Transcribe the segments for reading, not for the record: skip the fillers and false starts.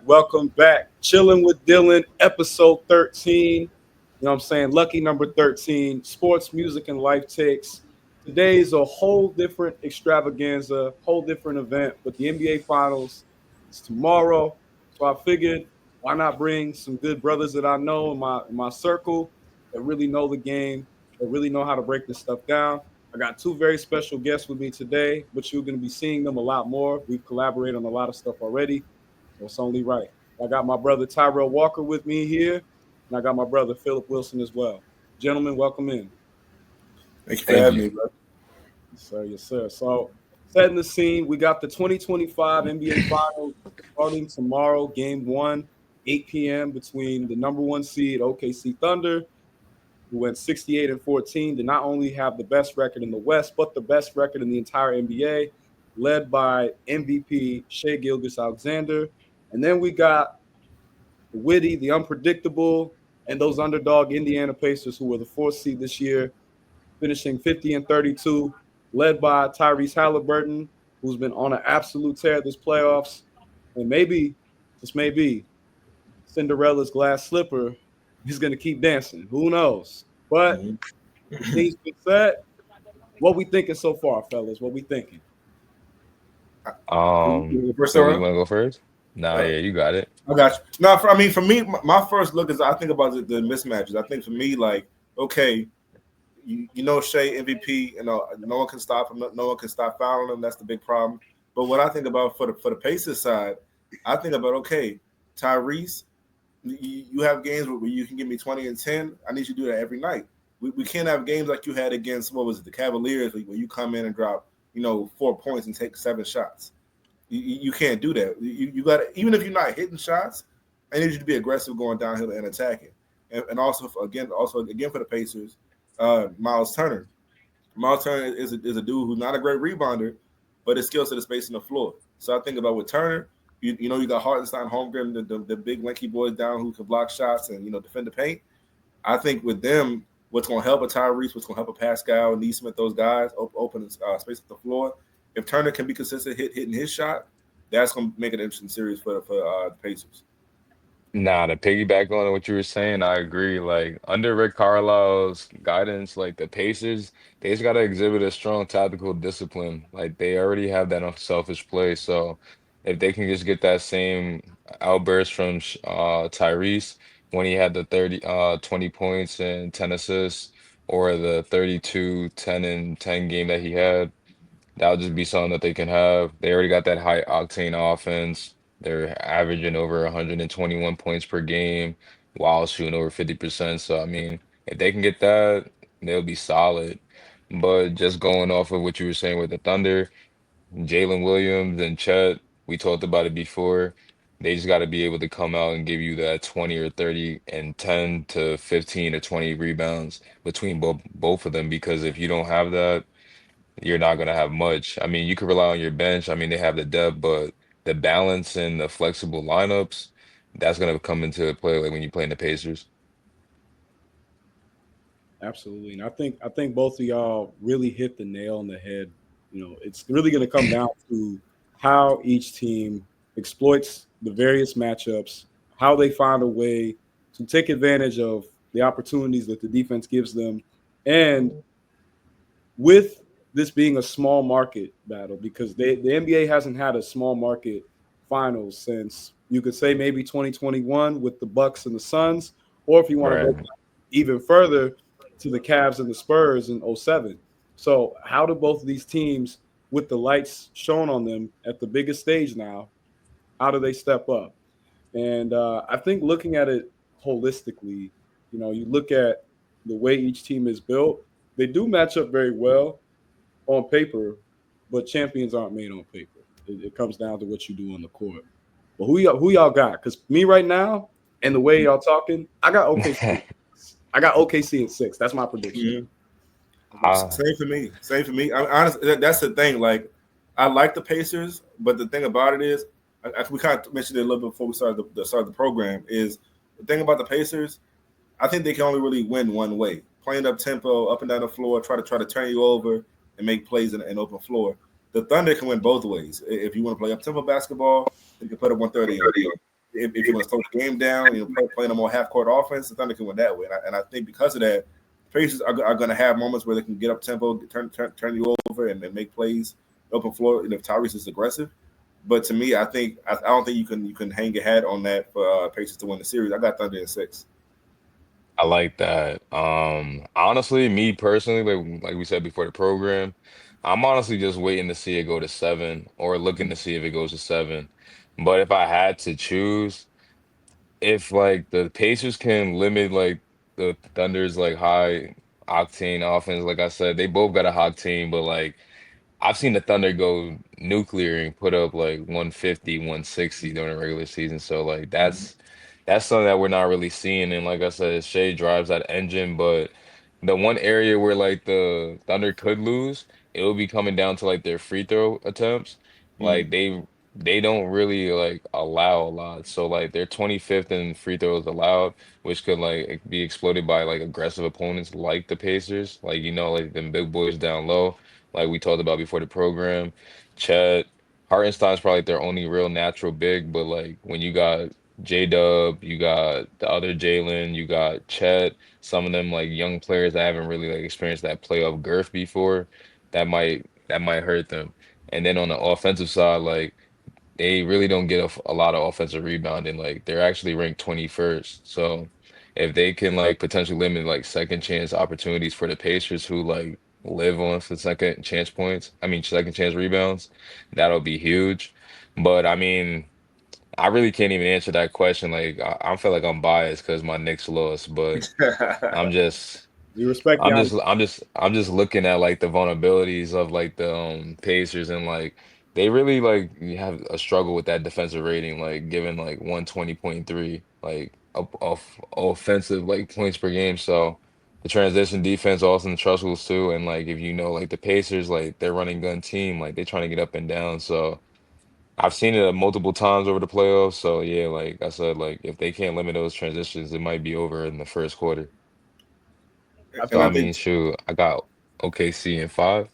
Welcome back. Chilling with Dylan, episode 13. You know what I'm saying? Lucky number 13, sports, music, and life takes. Today is a whole different extravaganza, whole different event, but the NBA Finals is tomorrow. So I figured, why not bring some good brothers that I know in my circle that really know the game, that really know how to break this stuff down. I got two very special guests with me today, but you're going to be seeing them a lot more. We've collaborated on a lot of stuff already. So it's only right. I got my brother Tyrell Walker with me here, and I got my brother Philip Wilson as well. Gentlemen, welcome in. Thank you for Thank having you. me, bro. Yes, sir. Yes, sir. So, setting the scene, we got the 2025 NBA Finals starting tomorrow, game one, 8 p.m. between the number one seed OKC Thunder, who went 68-14 to not only have the best record in the West, but the best record in the entire NBA, led by MVP Shai Gilgeous-Alexander. And then we got the witty, the unpredictable, and those underdog Indiana Pacers, who were the fourth seed this year, finishing 50-32, led by Tyrese Halliburton, who's been on an absolute tear this playoffs. And maybe, just maybe, Cinderella's glass slipper is going to keep dancing. Who knows? But the scene's been set. What we thinking so far, fellas? What we thinking? First, So you want to go first? Nah, Uh, yeah, you got it. I got you. No, for me, my first look is I think about the mismatches. I think for me, like, okay, you know, Shea MVP, no one can stop him. No one can stop fouling him. That's the big problem. But what I think about for the Pacers side, I think about, okay, Tyrese, you have games where you can give me 20 and 10. I need you to do that every night. We can't have games like you had against, what was it, the Cavaliers, where you come in and drop, 4 points and take 7 shots. You can't do that. You got to, even if you're not hitting shots, I need you to be aggressive going downhill and attacking. And also for the Pacers, Miles Turner. Miles Turner is a dude who's not a great rebounder, but his skill set is spacing the floor. So I think about with Turner, you got Hartenstein, Holmgren, the big lanky boys down who can block shots and defend the paint. I think with them, what's going to help a Tyrese, what's going to help a Pascal, Neesmith, those guys open space at the floor. If Turner can be consistent hitting his shot, that's going to make it an interesting series for the Pacers. Nah, to piggyback on what you were saying, I agree. Like under Rick Carlisle's guidance, like the Pacers, they just gotta exhibit a strong tactical discipline. Like they already have that unselfish play. So if they can just get that same outburst from Tyrese when he had the 20 points and 10 assists, or the 32 10 and 10 game that he had. That'll just be something that they can have. They already got that high octane offense. They're averaging over 121 points per game while shooting over 50%. So, I mean, if they can get that, they'll be solid. But just going off of what you were saying with the Thunder, Jalen Williams and Chet, we talked about it before. They just got to be able to come out and give you that 20 or 30 and 10 to 15 or 20 rebounds between both of them. Because if you don't have that, you're not going to have much. I mean, you could rely on your bench. I mean, they have the depth, but the balance and the flexible lineups, that's going to come into play like when you play in the Pacers. Absolutely. And I think both of y'all really hit the nail on the head. It's really going to come down to how each team exploits the various matchups, how they find a way to take advantage of the opportunities that the defense gives them. And with this being a small market battle, because the NBA hasn't had a small market finals since, you could say, maybe 2021 with the Bucks and the Suns, or if you want to go Right. back even further to the Cavs and the Spurs in '07. So how do both of these teams, with the lights shown on them at the biggest stage now, how do they step up? And I think looking at it holistically, you look at the way each team is built, they do match up very well on paper, but champions aren't made on paper. It comes down to what you do on the court. But who y'all got? Because me right now, and the way y'all talking, I got OKC. I got OKC in 6. That's my prediction. Mhm. I got uh, Same for me. Same for me. I honestly, that's the thing. Like, I like the Pacers, but the thing about it is, we kind of mentioned it a little bit before we started the program. Is the thing about the Pacers? I think they can only really win one way: playing up tempo, up and down the floor, try to turn you over and make plays in an open floor. The Thunder can win both ways. If you want to play up tempo basketball, you can put up 130 on you. If you want to slow the game down, playing a more half court offense, the Thunder can win that way. And I think because of that, Pacers are going to have moments where they can get up tempo, turn you over, and make plays open floor. And if Tyrese is aggressive, but to me, I don't think you can hang your hat on that for Pacers to win the series. I got Thunder in 6. I like that. Honestly, me personally, like we said before the program, I'm honestly just waiting to see it go to 7 or looking to see if it goes to 7. But if I had to choose, if like the Pacers can limit like the Thunder's like high octane offense, like I said, they both got a hot team, but like I've seen the Thunder go nuclear and put up like 150, 160 during the regular season. So like that's something that we're not really seeing. And like I said, Shea drives that engine, but the one area where like the Thunder could lose, it will be coming down to like their free throw attempts. Like they don't really like allow a lot. So like they're 25th in free throws allowed, which could like be exploited by like aggressive opponents like the Pacers. Like like them big boys down low like we talked about before the program. Chet, Hartenstein's probably their only real natural big, but like when you got J Dub, you got the other Jalen, you got Chet, some of them like young players that haven't really like experienced that playoff girth before, that might hurt them. And then on the offensive side, like they really don't get a lot of offensive rebounding. Like they're actually ranked 21st. So if they can like potentially limit like second chance opportunities for the Pacers who like live on for second chance points, I mean second chance rebounds, that'll be huge. But I mean, I really can't even answer that question. Like I feel like I'm biased because my Knicks lost, but I'm just we respect the I'm just honesty. I'm just I'm just looking at like the vulnerabilities of like the Pacers and like they really like you have a struggle with that defensive rating, like given like 120.3 like of offensive like points per game. So the transition defense also in the troubles too. And like if you know like the Pacers, like they're running gun team, like they're trying to get up and down. So I've seen it multiple times over the playoffs. So yeah, like I said, like if they can't limit those transitions, it might be over in the first quarter. I And So I I think think mean, shoot, I got OKC in 5.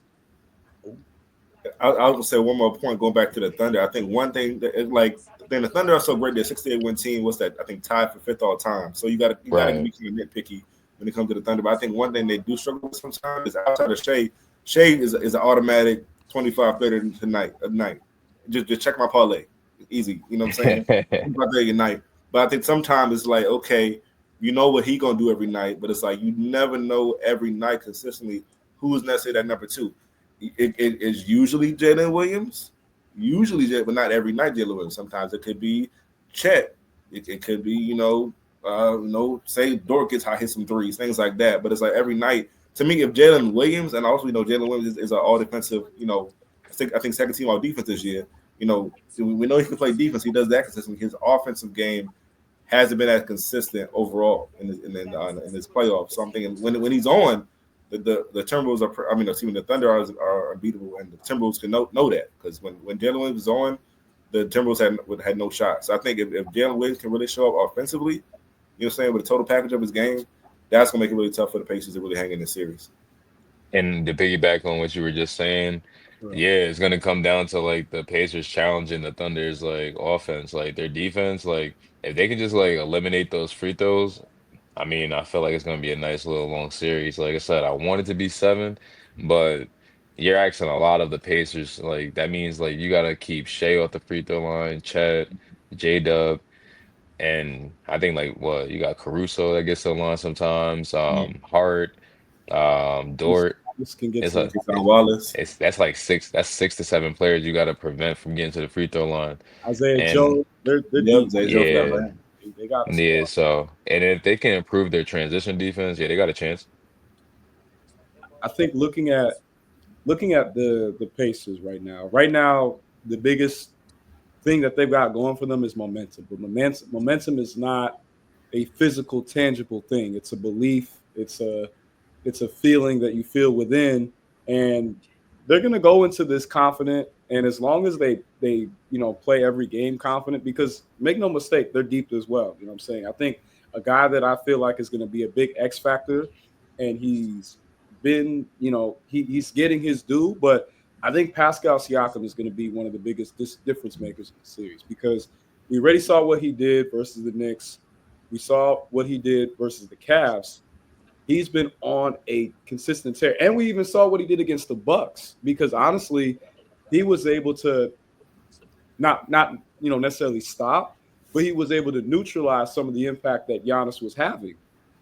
I would say one more point going back to the Thunder. I think one thing that like then the Thunder are so great. They're 68 win team. What's that? I think tied for fifth all time. So you gotta Right. be kind of nitpicky when it comes to the Thunder. But I think one thing they do struggle with sometimes is outside of Shea. Shea is an automatic 25 30 tonight a night. Just check my parlay. Easy. You know what I'm saying? 25 30 a night. But I think sometimes it's like, okay, you know what he gonna do every night, but it's like you never know every night consistently who's necessarily that number two. It is usually Jalen Williams, but not every night Jalen Williams. Sometimes it could be Chet. It could be say Dort gets hot, hit some threes, things like that. But it's like every night. To me, if Jalen Williams, and also we know Jalen Williams is an all defensive, I think second team all defense this year. We know he can play defense. He does that consistently. His offensive game hasn't been as consistent overall in his playoffs. So I'm thinking when he's on, the Timberwolves are. I mean, excuse me, the Thunder are unbeatable, and the Timberwolves can know that because when Jalen Williams is on, the Timberwolves had no shot. So I think if Jalen Williams can really show up offensively, what I'm saying, with the total package of his game, that's gonna make it really tough for the Pacers to really hang in this series. And to piggyback on what you were just saying, right. yeah, it's gonna come down to like the Pacers challenging the Thunder's like offense, like their defense. Like if they can just like eliminate those free throws, I mean, I feel like it's gonna be a nice little long series. Like I said, I want it to be 7, but you're asking a lot of the Pacers. Like that means like you gotta keep Shea off the free throw line, Chet, J Dub. And I think like what you got Caruso that gets to the line sometimes, Hart, Dort. This can get It's to the a Keyshawn it, Wallace. it's that's like six to seven players you got to prevent from getting to the free throw line. Isaiah And Joe. They're Yep, deep. Zay Joe forgot yeah, about him. They got a yeah. squad. So and if they can improve their transition defense, yeah, they got a chance. I think looking at the Pacers right now. Right now, the biggest thing that they've got going for them is momentum. But momentum is not a physical, tangible thing. It's a belief. It's a feeling that you feel within, and they're going to go into this confident. And as long as they play every game confident, because make no mistake, they're deep as well. You know what I'm saying? I think a guy that I feel like is going to be a big X factor, and he's been he's getting his due, but I think Pascal Siakam is going to be one of the biggest difference makers in the series because we already saw what he did versus the Knicks. We saw what he did versus the Cavs. He's been on a consistent tear, and we even saw what he did against the Bucks. Because honestly, he was able to not necessarily stop, but he was able to neutralize some of the impact that Giannis was having.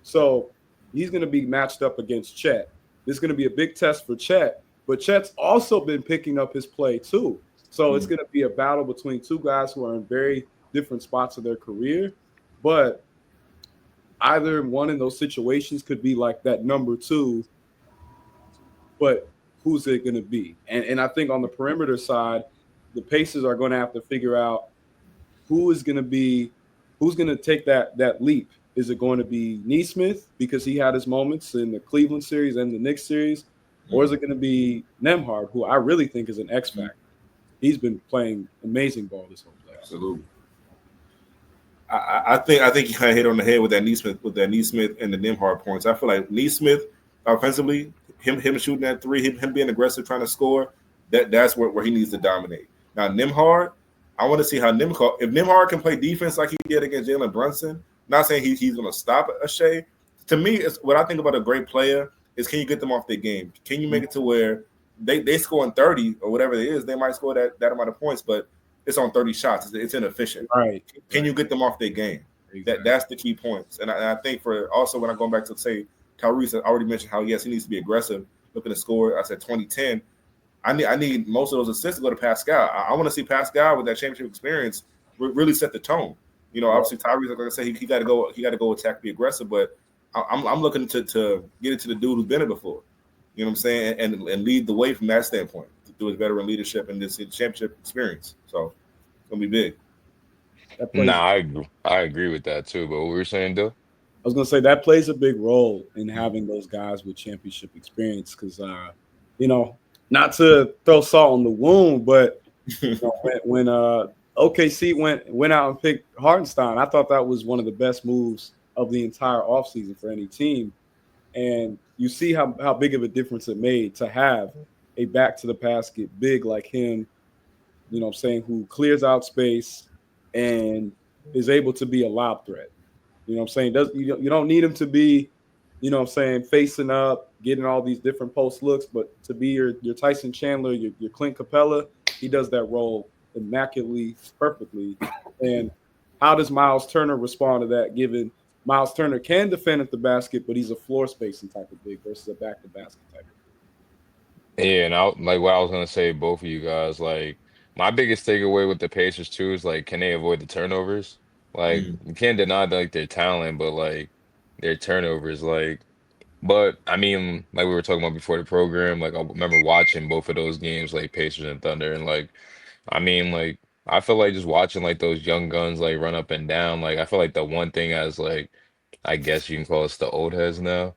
So he's going to be matched up against Chet. This is going to be a big test for Chet, but Chet's also been picking up his play too. So it's going to be a battle between two guys who are in very different spots of their career, but either one in those situations could be like that number two, but who's it going to be? And I think on the perimeter side, the Pacers are going to have to figure out who is going to be who's going to take that leap. Is it going to be Neesmith because he had his moments in the Cleveland series and the Knicks series, or is it going to be Nemhard, who I really think is an X factor? He's been playing amazing ball this whole playoffs. Absolutely. I think you kind of hit on the head with that Neesmith and the Nemhard points. I feel like Neesmith offensively, him shooting that three, him being aggressive, trying to score, that's where he needs to dominate. Now Nemhard, I want to see how if Nemhard can play defense like he did against Jalen Brunson. Not saying he's going to stop a Shea. To me, it's what I think about a great player is can you get them off their game? Can you make it to where they scoring 30 or whatever it is, they might score that amount of points, but it's on 30 shots. It's inefficient. Right. Can you get them off their game? Exactly. That's the key points. And I think for also when I'm going back to say Tyrese, I already mentioned how yes, he needs to be aggressive, looking to score. I said 2010. I need most of those assists to go to Pascal. I want to see Pascal with that championship experience really set the tone. Obviously Tyrese, like I said, he got to go. He got to go attack, be aggressive. But I'm looking to get it to the dude who's been it before. You know what I'm saying, and lead the way from that standpoint through his veteran leadership and this championship experience. So it's gonna be big. I agree with that too. But what were you saying, Bill? I was gonna say that plays a big role in having those guys with championship experience because not to throw salt on the wound, but when OKC went out and picked Hartenstein, I thought that was one of the best moves of the entire offseason for any team. And you see how big of a difference it made to have a back to the basket big like him, who clears out space and is able to be a lob threat. You don't need him to be, facing up, getting all these different post looks, but to be your Tyson Chandler, your Clint Capella, he does that role immaculately, perfectly. And how does Miles Turner respond to that, given Miles Turner can defend at the basket, but he's a floor spacing type of big versus a back to basket type of Yeah, and like what I was gonna say, both of you guys, like my biggest takeaway with the Pacers too is like, can they avoid the turnovers? Like, you can't deny like their talent, but like their turnovers, like. But I mean, like we were talking about before the program, like I remember watching both of those games, like Pacers and Thunder, and like I mean, like I feel like just watching like those young guns like run up and down. Like I feel like the one thing as like I guess you can call us the old heads now.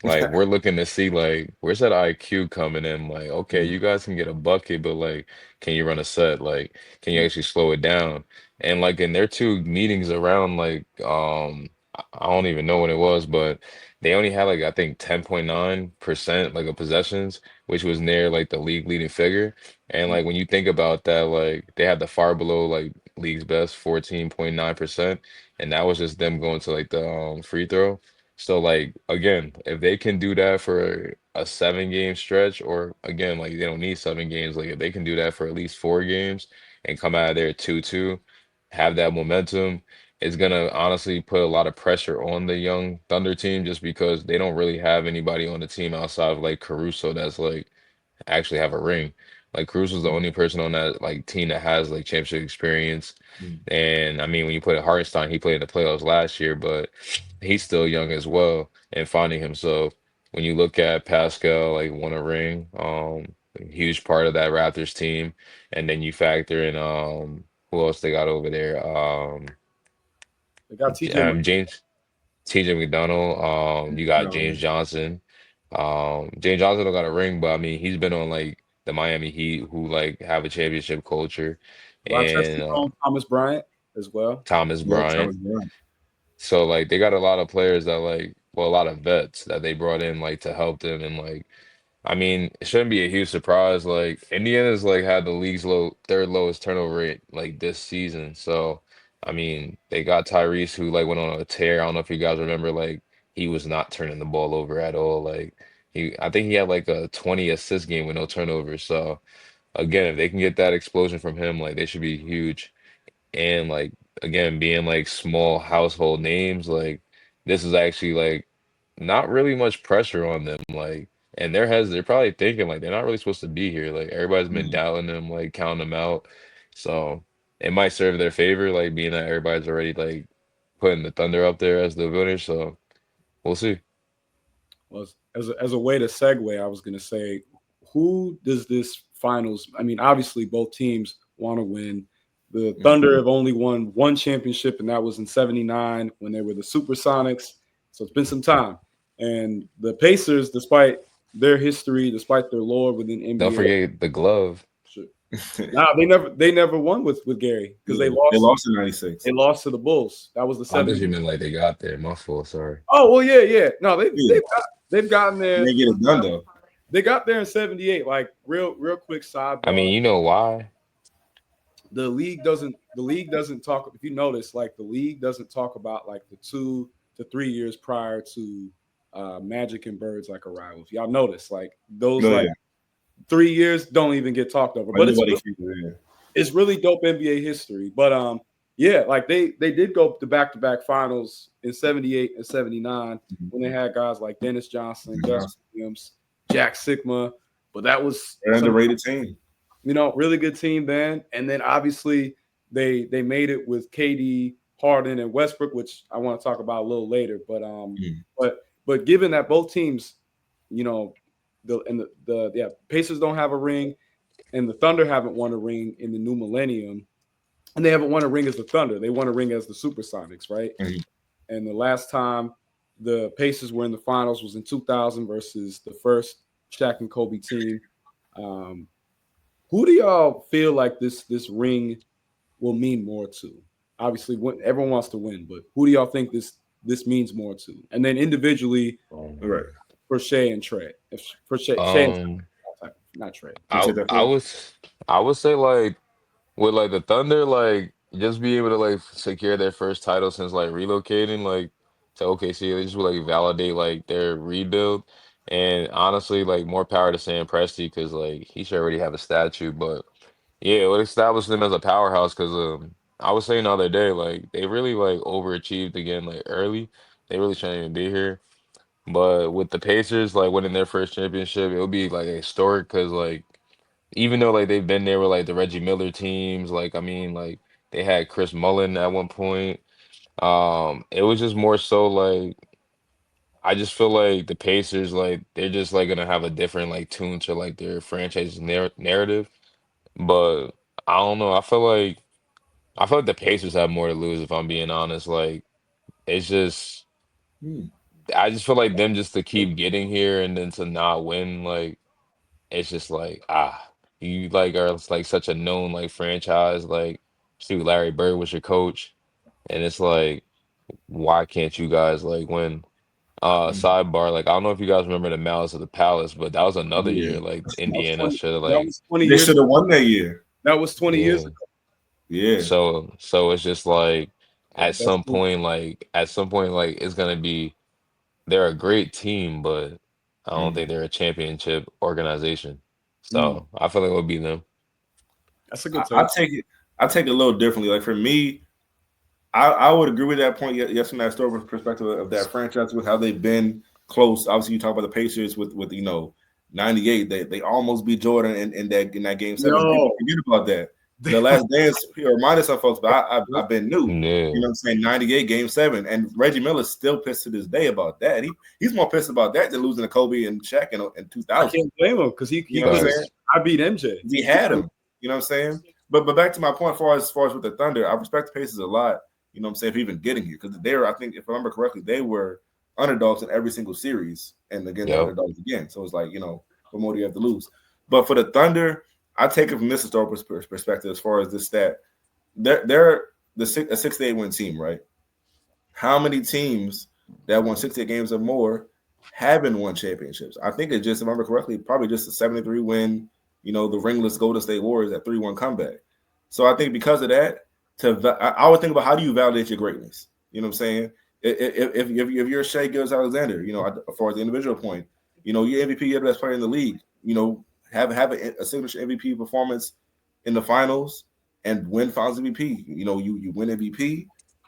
Like we're looking to see like where's that IQ coming in? Like, okay, you guys can get a bucket, but like can you run a set? Like, can you actually slow it down? And like in their two meetings around like I don't even know what it was, but they only had like I think 10.9% like of possessions, which was near like the league leading figure. And like when you think about that, like they had the far below like league's best 14.9%, and that was just them going to like the free throw. So like again, if they can do that for a 7 game stretch, or again, like they don't need 7 games, like if they can do that for at least 4 games and come out of there 2-2, have that momentum, it's gonna honestly put a lot of pressure on the young Thunder team just because they don't really have anybody on the team outside of like Caruso that's like actually have a ring. Like Cruz was the only person on that like team that has like championship experience. And I mean, when you put Hartenstein, he played in the playoffs last year, but he's still young as well and finding himself. When you look at Pascal, like won a ring. a huge part of that Raptors team. And then you factor in who else they got over there? They got TJ. James TJ McDonald. You got James Johnson. James Johnson don't got a ring, but I mean he's been on like the Miami Heat, who like have a championship culture, Rochester and Cone, Thomas Bryant as well. Thomas Yeah, Bryant. Thomas Brown. So like they got a lot of players that like, well, a lot of vets that they brought in like to help them, and like I mean it shouldn't be a huge surprise. Like Indiana's like had the league's third lowest turnover rate like this season. So I mean they got Tyrese, who like went on a tear. I don't know if you guys remember, like he was not turning the ball over at all. Like I think he had like a 20 assist game with no turnovers. So again, if they can get that explosion from him, like they should be huge. And like again, being like small household names, like this is actually like not really much pressure on them. Like, and they're probably thinking like they're not really supposed to be here. Like everybody's been Mhm. doubting them, like counting them out. So it might serve their favor, like being that everybody's already like putting the Thunder up there as the winners. So we'll see. Well, as a way to segue, I was going to say, who does this finals? I mean, obviously, both teams want to win. The Thunder have only won one championship, and that was in '79 when they were the Supersonics. So it's been some time. And the Pacers, despite their history, despite their lore within Don't NBA, forget the glove. sure. Nah, they never won with Gary because Yeah, they lost in '96. they lost to the Bulls. That was the I thought you '70s. meant like they got there. My fault. Sorry. Oh well, yeah. No, Yeah, they've gotten there. they get it done though. They got there in '78. Like real quick I mean, sidebar. you know why? The league doesn't talk. If you notice, like the league doesn't talk about like the 2 to 3 years prior to Magic and Birds like arrival. If y'all notice, like those No, like yeah, 3 years don't even get talked over. like But nobody can do it. it's really dope NBA history. But yeah, like they did go to back finals in '78 and '79 when they had guys like Dennis Johnson, Gus Williams, Jack Sigma. But that was They're an underrated team. really good team then. And then obviously they made it with KD, Harden, and Westbrook, which I want to talk about a little later. But but given that both teams, you know, the Pacers don't have a ring, and the Thunder haven't won a ring in the new millennium, and they haven't won a ring as the Thunder. They won a ring as the Supersonics, right? Mhm. And the last time the Pacers were in the finals was in 2000 versus the first Shaq and Kobe team. Um, who do y'all feel like this ring will mean more to? Obviously, everyone wants to win, but who do y'all think this means more to? And then individually Right. for Shea and Trey, for Shea and Um, not Trey. You I take that I first? was I would say like with like the Thunder, like just be able to like secure their first title since like relocating like to OKC, they just would like validate like their rebuild. And honestly, like more power to Sam Presti because like he should already have a statue. But yeah, it would establish them as a powerhouse because I was saying the other day like they really like overachieved again like early. They really shouldn't even be here. But with the Pacers like winning their first championship, it would be like historic because like even though like they've been there with like the Reggie Miller teams, like I mean, like they had Chris Mullin at one point. It was just more so like I just feel like the Pacers like they're just like gonna have a different like tune to like their franchise narrative. But I don't know. I feel like the Pacers have more to lose if I'm being honest. Like it's just Hmm. I just feel like them just to keep getting here and then to not win like. It's just like you like are like such a known like franchise like shoot Larry Bird was your coach and it's like why can't you guys like win sidebar like I don't know if you guys remember the Malice of the Palace but that was another Yeah, year like That was Indiana 20, should have that like was 20 they years should ago. have won that year. That was 20 years yeah ago. Yeah. so it's just like That's at some point like it's gonna be they're a great team but I don't Mm. think they're a championship organization mm, so I feel like it would be them. that's a good I take. take it. I take it a little differently. Like for me, I would agree with that point. Yes, from that historical perspective of that franchise with how they've been close. Obviously, you talk about the Pacers with '98. They almost beat Jordan in that game 7. People Yo, forget about that. The Last Dance reminded some folks, but I've been new. Yeah. You know what I'm saying? 98 Game 7. And Reggie Miller's still pissed to this day about that. He's more pissed about that than losing to Kobe and Shaq in I 2000. can't blame him because he You know what I'm could. saying? I beat MJ. He had him. You know what I'm saying? But back to my point, as far as with the Thunder, I respect the Pacers a lot. You know what I'm saying? For even getting here, because they were, I think, if I remember correctly, they were underdogs in every single series, and again, the Yep. underdogs again. So it's like, what more do you have to lose? But for the Thunder, I take it from this historical perspective as far as this stat. They're a 6-8 win team, right? How many teams that won 68 games or more haven't won championships? I think it just, if I remember correctly, probably just a 73 win, the ringless Golden State Warriors at 3-1 comeback. So I think because of that, I would think about how do you validate your greatness? You know what I'm saying? If you're Shai Gilgeous-Alexander, as far as the individual point, you're MVP, you're the best player in the league. Have a signature MVP performance in the finals and win Finals MVP. You win MVP,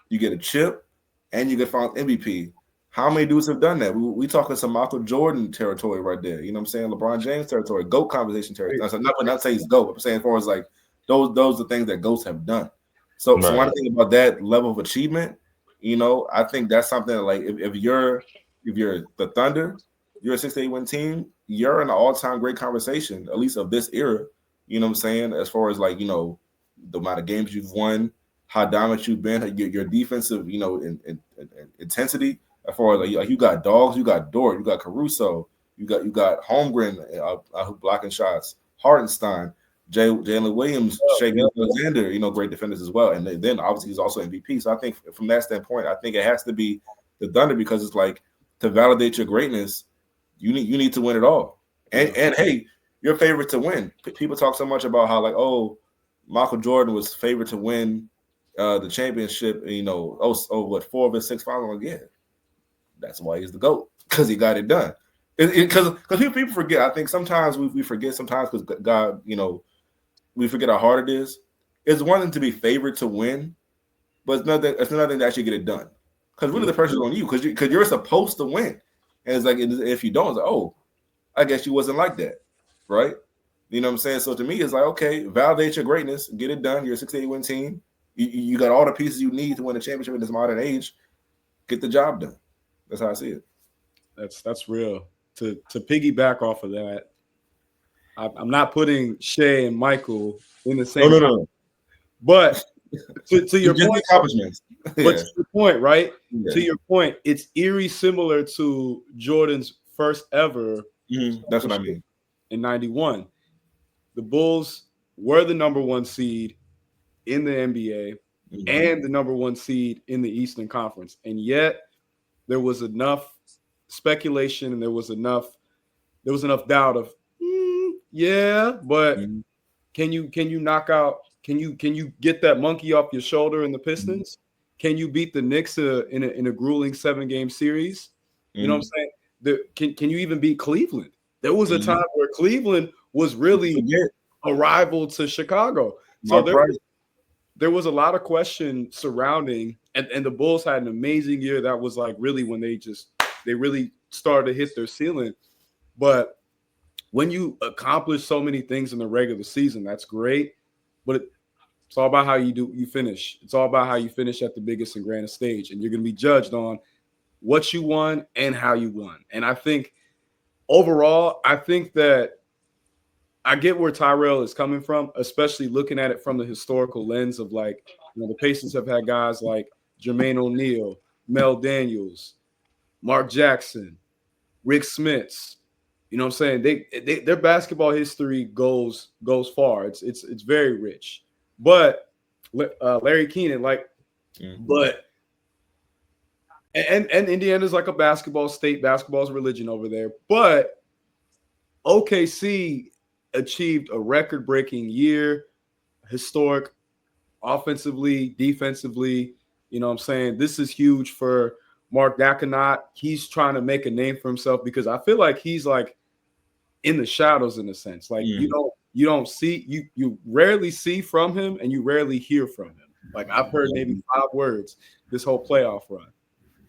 you get a chip, and you get Finals MVP. How many dudes have done that? We talking some Michael Jordan territory right there. You know what I'm saying? LeBron James territory, GOAT conversation territory. So not saying he's GOAT. I'm saying as far as like those are things that GOATs have done. So when I think about that level of achievement, I think that's something like if you're the Thunder, you're a 6-8 win team, you're in an all-time great conversation, at least of this era. You know what I'm saying? As far as like, the amount of games you've won, how dominant you've been, your defensive, intensity. As far as like you got dogs, you got Dort, you got Caruso, you got Holmgren blocking shots, Hartenstein, Jalen Williams, Shai Alexander, great defenders as well. And then obviously he's also MVP. So I think from that standpoint, I think it has to be the Thunder because it's like to validate your greatness, you need to win it all. And hey, you're favorite to win. People talk so much about how like, oh, Michael Jordan was favored to win the championship, 4 of his 6 finals again. That's why he's the GOAT, because he got it done. Because people forget. I think sometimes we forget sometimes because God, we forget how hard it is. It's one thing to be favored to win, but it's another thing to actually get it done. Because really the pressure's on you because you're supposed to win. And it's like if you don't, it's like, oh, I guess you wasn't like that, right? You know what I'm saying? So to me, it's like, okay, validate your greatness, get it done. You're a 6-8 win team. You got all the pieces you need to win a championship in this modern age. Get the job done. That's how I see it. That's real. To piggyback off of that, I'm not putting Shai and Michael in the same. No. But to your point, accomplishments. But to your point, right? Yeah. To your point, it's eerie similar to Jordan's first ever. That's what I mean. In 91, the Bulls were the number 1 seed in the NBA and the number 1 seed in the Eastern Conference, and yet there was enough speculation and there was enough doubt of but can you knock out, can you get that monkey off your shoulder in the Pistons? Can you beat the Knicks in a grueling 7-game series? You know what I'm saying? Can you even beat Cleveland? There was a time where Cleveland was really a rival to Chicago. So there was a lot of question surrounding, and the Bulls had an amazing year. That was like really when they really started to hit their ceiling. But when you accomplish so many things in the regular season, that's great. But it's all about how you finish. It's all about how you finish at the biggest and grandest stage. And you're going to be judged on what you won and how you won. And I think overall, I think that I get where Tyrell is coming from, especially looking at it from the historical lens of like, the Pacers have had guys like Jermaine O'Neal, Mel Daniels, Mark Jackson, Rick Smits. You know what I'm saying? Their basketball history goes far. It's very rich. But Larry Keenan, but and Indiana's like a basketball state. Basketball's religion over there. But OKC achieved a record-breaking year, historic, offensively, defensively. You know what I'm saying? This is huge for Mark Daconat. He's trying to make a name for himself because I feel like he's like in the shadows in a sense. Like you don't see, you rarely see from him and you rarely hear from him. Like I've heard maybe 5 words this whole playoff run.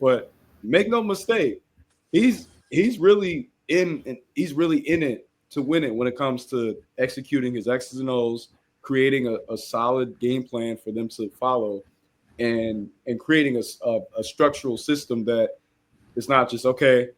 But make no mistake, he's really in it to win it when it comes to executing his X's and O's, creating a solid game plan for them to follow, and creating a structural system that it's not just okay.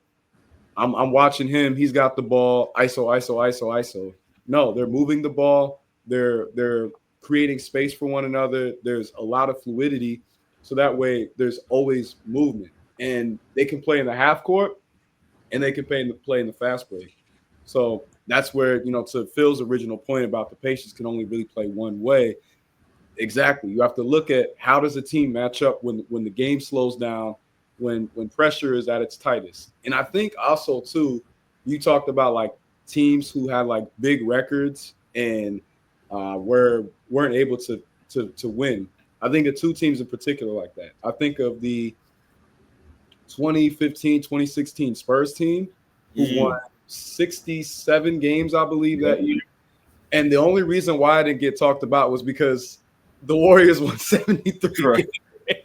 I'm watching him. He's got the ball. ISO, ISO, ISO, ISO. No, they're moving the ball. They're creating space for one another. There's a lot of fluidity, so that way there's always movement, and they can play in the half court, and they can play in the fast break. So that's where, to Phil's original point about the patience can only really play one way. Exactly. You have to look at how does a team match up when the game slows down, when pressure is at its tightest. And I think also too, you talked about like teams who had like big records and weren't able to win. I think of two teams in particular like that. I think of the 2015, 2016 Spurs team who won 67 games, I believe, that year. And the only reason why I didn't get talked about was because the Warriors won 73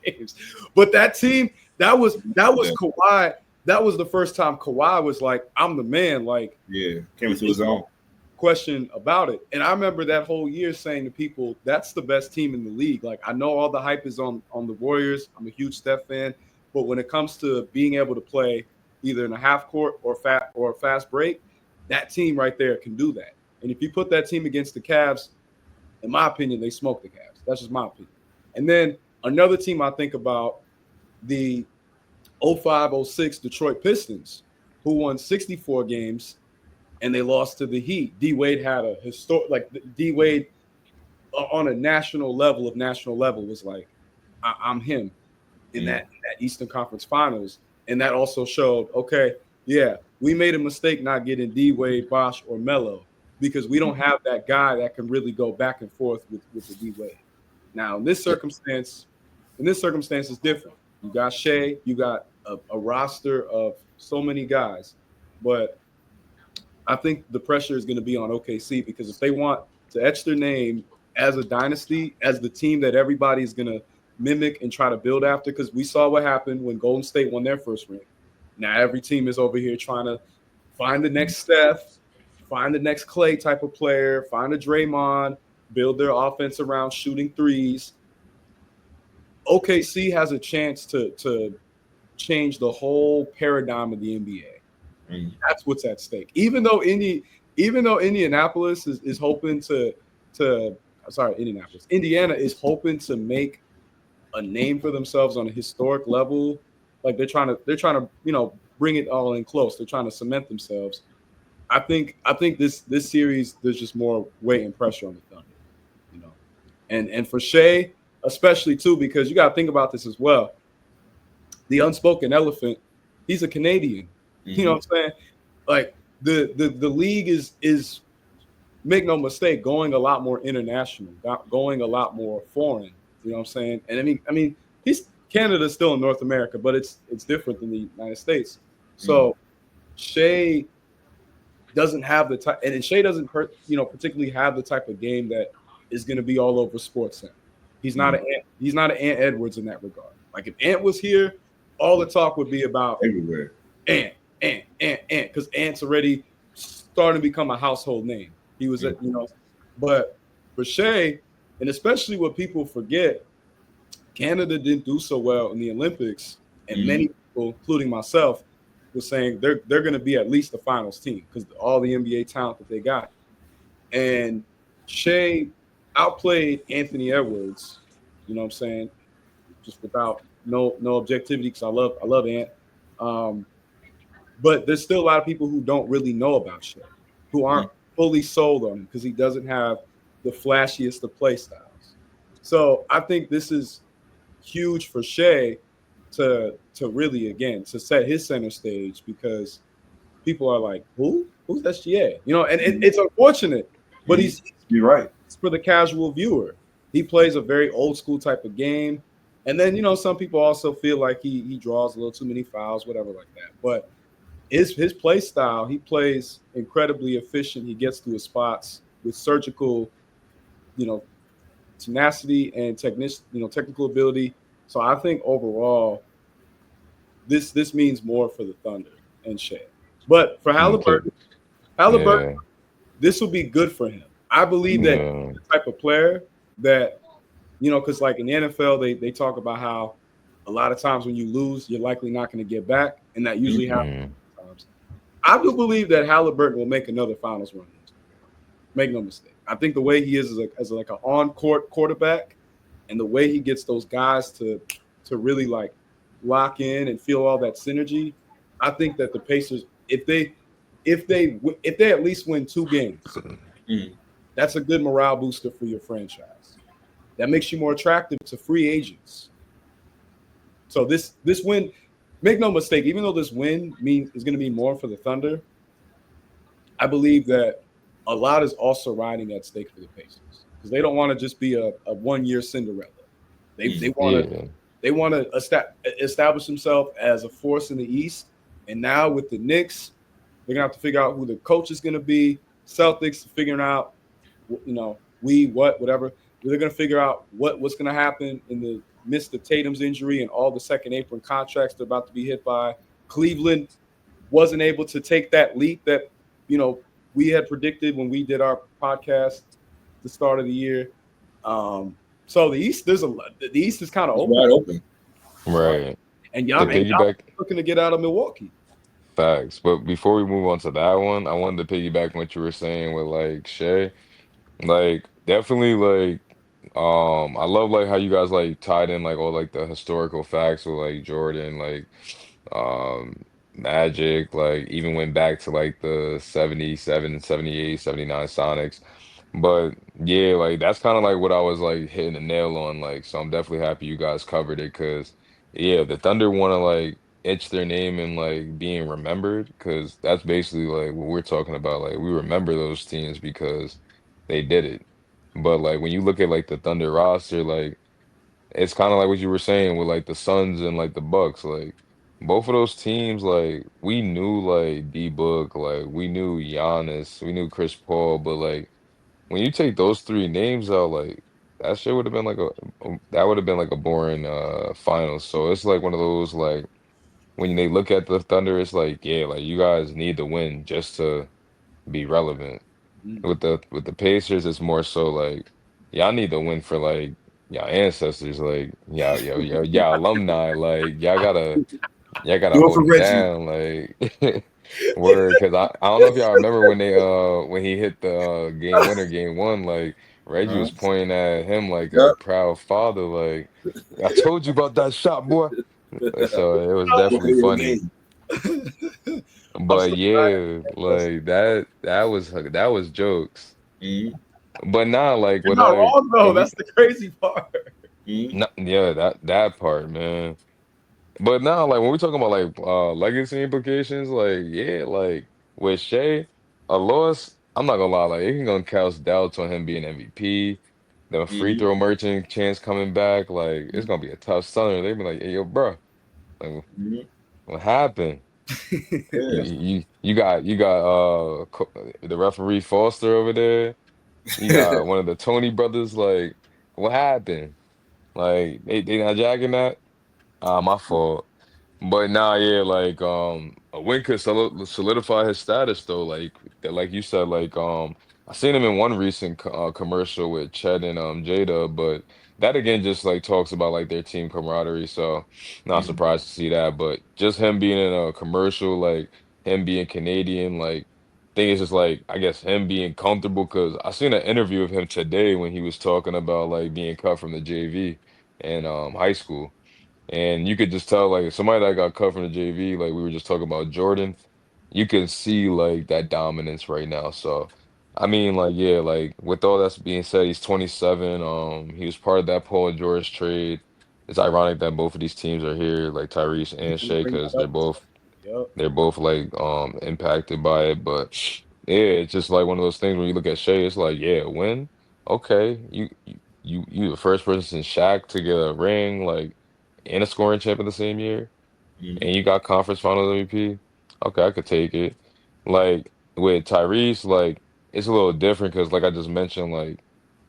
games. But that team, that was Kawhi. That was the first time Kawhi was like, I'm the man. Like, came into his own. Question about it. And I remember that whole year saying to people, that's the best team in the league. Like, I know all the hype is on the Warriors. I'm a huge Steph fan. But when it comes to being able to play either in a half court or a fast break, that team right there can do that. And if you put that team against the Cavs, in my opinion, they smoke the Cavs. That's just my opinion. And then another team I think about, the 05-06 Detroit Pistons, who won 64 games, and they lost to the Heat. D Wade had a historic, like D Wade on a national level was like, I'm him in that Eastern Conference Finals. And that also showed, okay, yeah, we made a mistake not getting D Wade, Bosh, or Melo, because we don't have that guy that can really go back and forth with the D Wade. Now, in this circumstance is different. You got Shea, you got a roster of so many guys, but I think the pressure is going to be on OKC, because if they want to etch their name as a dynasty, as the team that everybody's going to mimic and try to build after, because we saw what happened when Golden State won their first ring. Now every team is over here trying to find the next Steph, find the next Clay type of player, find a Draymond, build their offense around shooting threes. OKC has a chance to change the whole paradigm of the NBA. That's what's at stake. Even though Indianapolis is hoping Indiana is hoping to make a name for themselves on a historic level. Like they're trying to bring it all in close. They're trying to cement themselves. I think this series, there's just more weight and pressure on the Thunder, and for Shea especially too, because you got to think about this as well. The unspoken elephant, he's a Canadian. You know what I'm saying? Like the league is make no mistake, going a lot more international, going a lot more foreign. You know what I'm saying? And I mean, Canada's still in North America, but it's different than the United States. So Shea doesn't have the type, and Shea doesn't particularly have the type of game that is going to be all over SportsCenter. He's not an Ant Edwards in that regard. Like if Ant was here, all the talk would be about everywhere. Ant, because Ant's already starting to become a household name. He was but for Shea, and especially what people forget, Canada didn't do so well in the Olympics, and many people, including myself, were saying they're going to be at least the finals team because all the NBA talent that they got. And Shea outplayed Anthony Edwards, you know what I'm saying, just without no objectivity, because I love Ant. But there's still a lot of people who don't really know about Shea, who aren't fully sold on him because he doesn't have the flashiest of play styles. So I think this is huge for Shea to really, again, to set his center stage, because people are like, who's that Shea? And it's unfortunate, but you're right. It's for the casual viewer. He plays a very old school type of game. And then, some people also feel like he draws a little too many fouls, whatever like that. But his play style, he plays incredibly efficient. He gets to his spots with surgical, tenacity and technical ability. So I think overall, this means more for the Thunder and Shea. But for Halliburton, this will be good for him. I believe that Yeah. he's the type of player that, because like in the NFL, they talk about how a lot of times when you lose, you're likely not going to get back, and that usually happens Mm. sometimes. I do believe that Halliburton will make another Finals run next year. Make no mistake. I think the way he is as like an on court quarterback, and the way he gets those guys to really like lock in and feel all that synergy, I think that the Pacers, if they at least win 2 games, Mm. that's a good morale booster for your franchise. That makes you more attractive to free agents. So this win, make no mistake, even though this win means is going to mean more for the Thunder, I believe that a lot is also riding at stake for the Pacers because they don't want to just be a 1 year Cinderella. They Mm. want to Yeah. establish themselves as a force in the East. And now with the Knicks, they're gonna have to figure out who the coach is gonna be. Celtics figuring out, whatever. They're gonna figure out what's gonna happen in the midst of Tatum's injury and all the second apron contracts they're about to be hit by. Cleveland wasn't able to take that leap that you know we had predicted when we did our podcast the start of the year. So the East, the East is kind of It's open. wide open. It's wide, Right. and To y'all piggyback looking to get out of Milwaukee. facts. But before we move on to that one, I wanted to piggyback on what you were saying with like Shay. Like definitely like I love like how you guys like tied in like all like the historical facts with like Jordan, like um Magic, like even went back to like the 77, 78, 79 Sonics. But yeah, like that's kind of like what I was like hitting the nail on. Like, so I'm definitely happy you guys covered it because yeah, the Thunder want to like etch their name and like being remembered because that's basically like what we're talking about. Like, we remember those teams because they did it. But like when you look at like the Thunder roster, like it's kind of like what you were saying with like the Suns and like the Bucks. Like both of those teams, like we knew like D Book, like we knew Giannis, we knew Chris Paul, but like when you take those three names out, like that shit would have been like that would have been like a boring finals. So it's like one of those like when they look at the Thunder, it's like yeah, like you guys need to win just to be relevant. Mm. With the Pacers, it's more so like y'all need to win for like y'all ancestors, like y'all alumni, like y'all gotta Do it for hold it Reggie. down, like word. Because I don't know if y'all remember when they when he hit the game winner, game one, like Reggie Uh-huh. was pointing at him like a Yep. proud father, like I told you about that shot, boy. So it was Oh, Go definitely play the funny. game. I'm But so glad yeah, that's like that was jokes. Mm. But now, like you're with not like wrong though. if you That's the crazy part. Mm. no, yeah, that part, man. But now, like when we talking about like legacy implications, like yeah, like with Shea, a loss, I'm not gonna lie, like it can gonna cast doubts on him being MVP. The free Mm. throw merchant chance coming back, like it's Mm. gonna be a tough stunner. They be like, hey yo, bro, like Mm. what happened? You Yeah. you got the referee Foster over there. You got one of the Tony brothers. Like what happened? Like they not jacking that? My fault. But nah, yeah, like a win could solidify his status though. Like like you said, like I seen him in one recent commercial with Chet and Jada, but that again just like talks about like their team camaraderie. So not Mm. surprised to see that. But just him being in a commercial, like him being Canadian, like thing is just like I guess him being comfortable because I seen an interview of him today when he was talking about like being cut from the JV in high school. And you could just tell, like, somebody that got cut from the JV, like we were just talking about Jordan, you can see like that dominance right now. So, I mean, like, yeah, like with all that's being said, he's 27. He was part of that Paul George trade. It's ironic that both of these teams are here, like Tyrese and I'm gonna Shea, bring because that they're up. both Yep. they're both like impacted by it. But yeah, it's just like one of those things when you look at Shea, it's like, yeah, win. Okay, you the first person since Shaq to get a ring, like and a scoring champ in the same year, Mm. and you got conference finals MVP. Okay, I could take it. Like with Tyrese, like it's a little different because like I just mentioned, like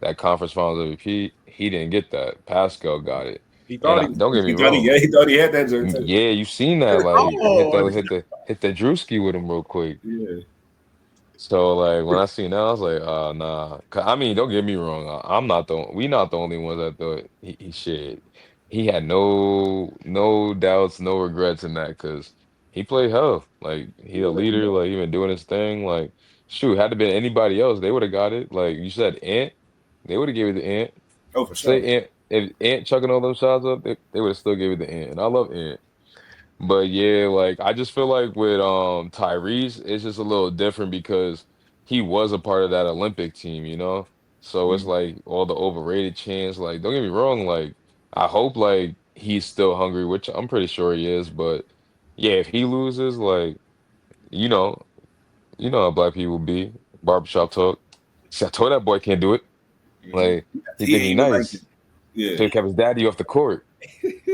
that conference finals MVP, he didn't get that. Pascal got it. He And thought he was don't get me He thought wrong. he thought he had that joint too. Yeah, you seen that like hit oh that hit the Drewski with him real quick. Yeah. So like when I seen that, I was like, nah. 'Cause, I mean, don't get me wrong. I'm not the we not the only ones that thought he shit. He had no doubts, no regrets in that because he played hell. Like he a Yeah, leader. Like he been doing his thing. Like shoot, had to been anybody else, they would have got it. Like you said, Ant, they would have gave it to Ant. Oh, for sure. Say Ant, if Ant chucking all them shots up, they would have still gave it to Ant. And I love Ant. But yeah, like I just feel like with Tyrese, it's just a little different because he was a part of that Olympic team, you know? So it's Mhm. like all the overrated chants, like don't get me wrong, like I hope like he's still hungry, which I'm pretty sure he is, but yeah, if he loses, like, you know, you know how black people be, barbershop talk. See, I told that boy can't do it. Mhm. Like he He think ain't he even like it. nice. Yeah. Should have kept his daddy off the court.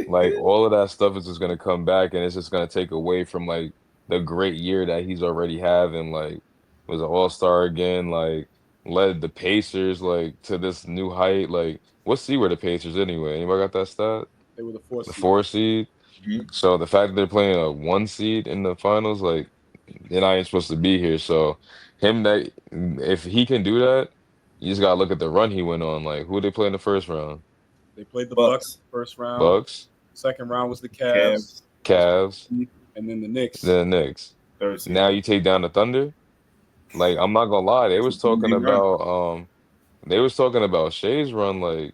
Like all of that stuff is just gonna come back, and it's just gonna take away from like the great year that he's already having. Like was an all-star again. Like led the Pacers like to this new height. Like what seed were the Pacers anyway? Anybody got that stat? they were the fourth The seed. four seed. Mhm. So the fact that they're playing a one seed in the finals, like they're not even supposed to be here. So him that if he can do that, you just gotta look at the run he went on. Like who they play in the first round? They played the Bucks Bucks, first round. Bucks, Second round was the Cavs, Cavs, the Cavs, Heat, and then the Knicks. then the Knicks. third Now seed. you take down the Thunder. Like I'm not gonna lie, It's a 3 run. they was talking about Shay's run. Like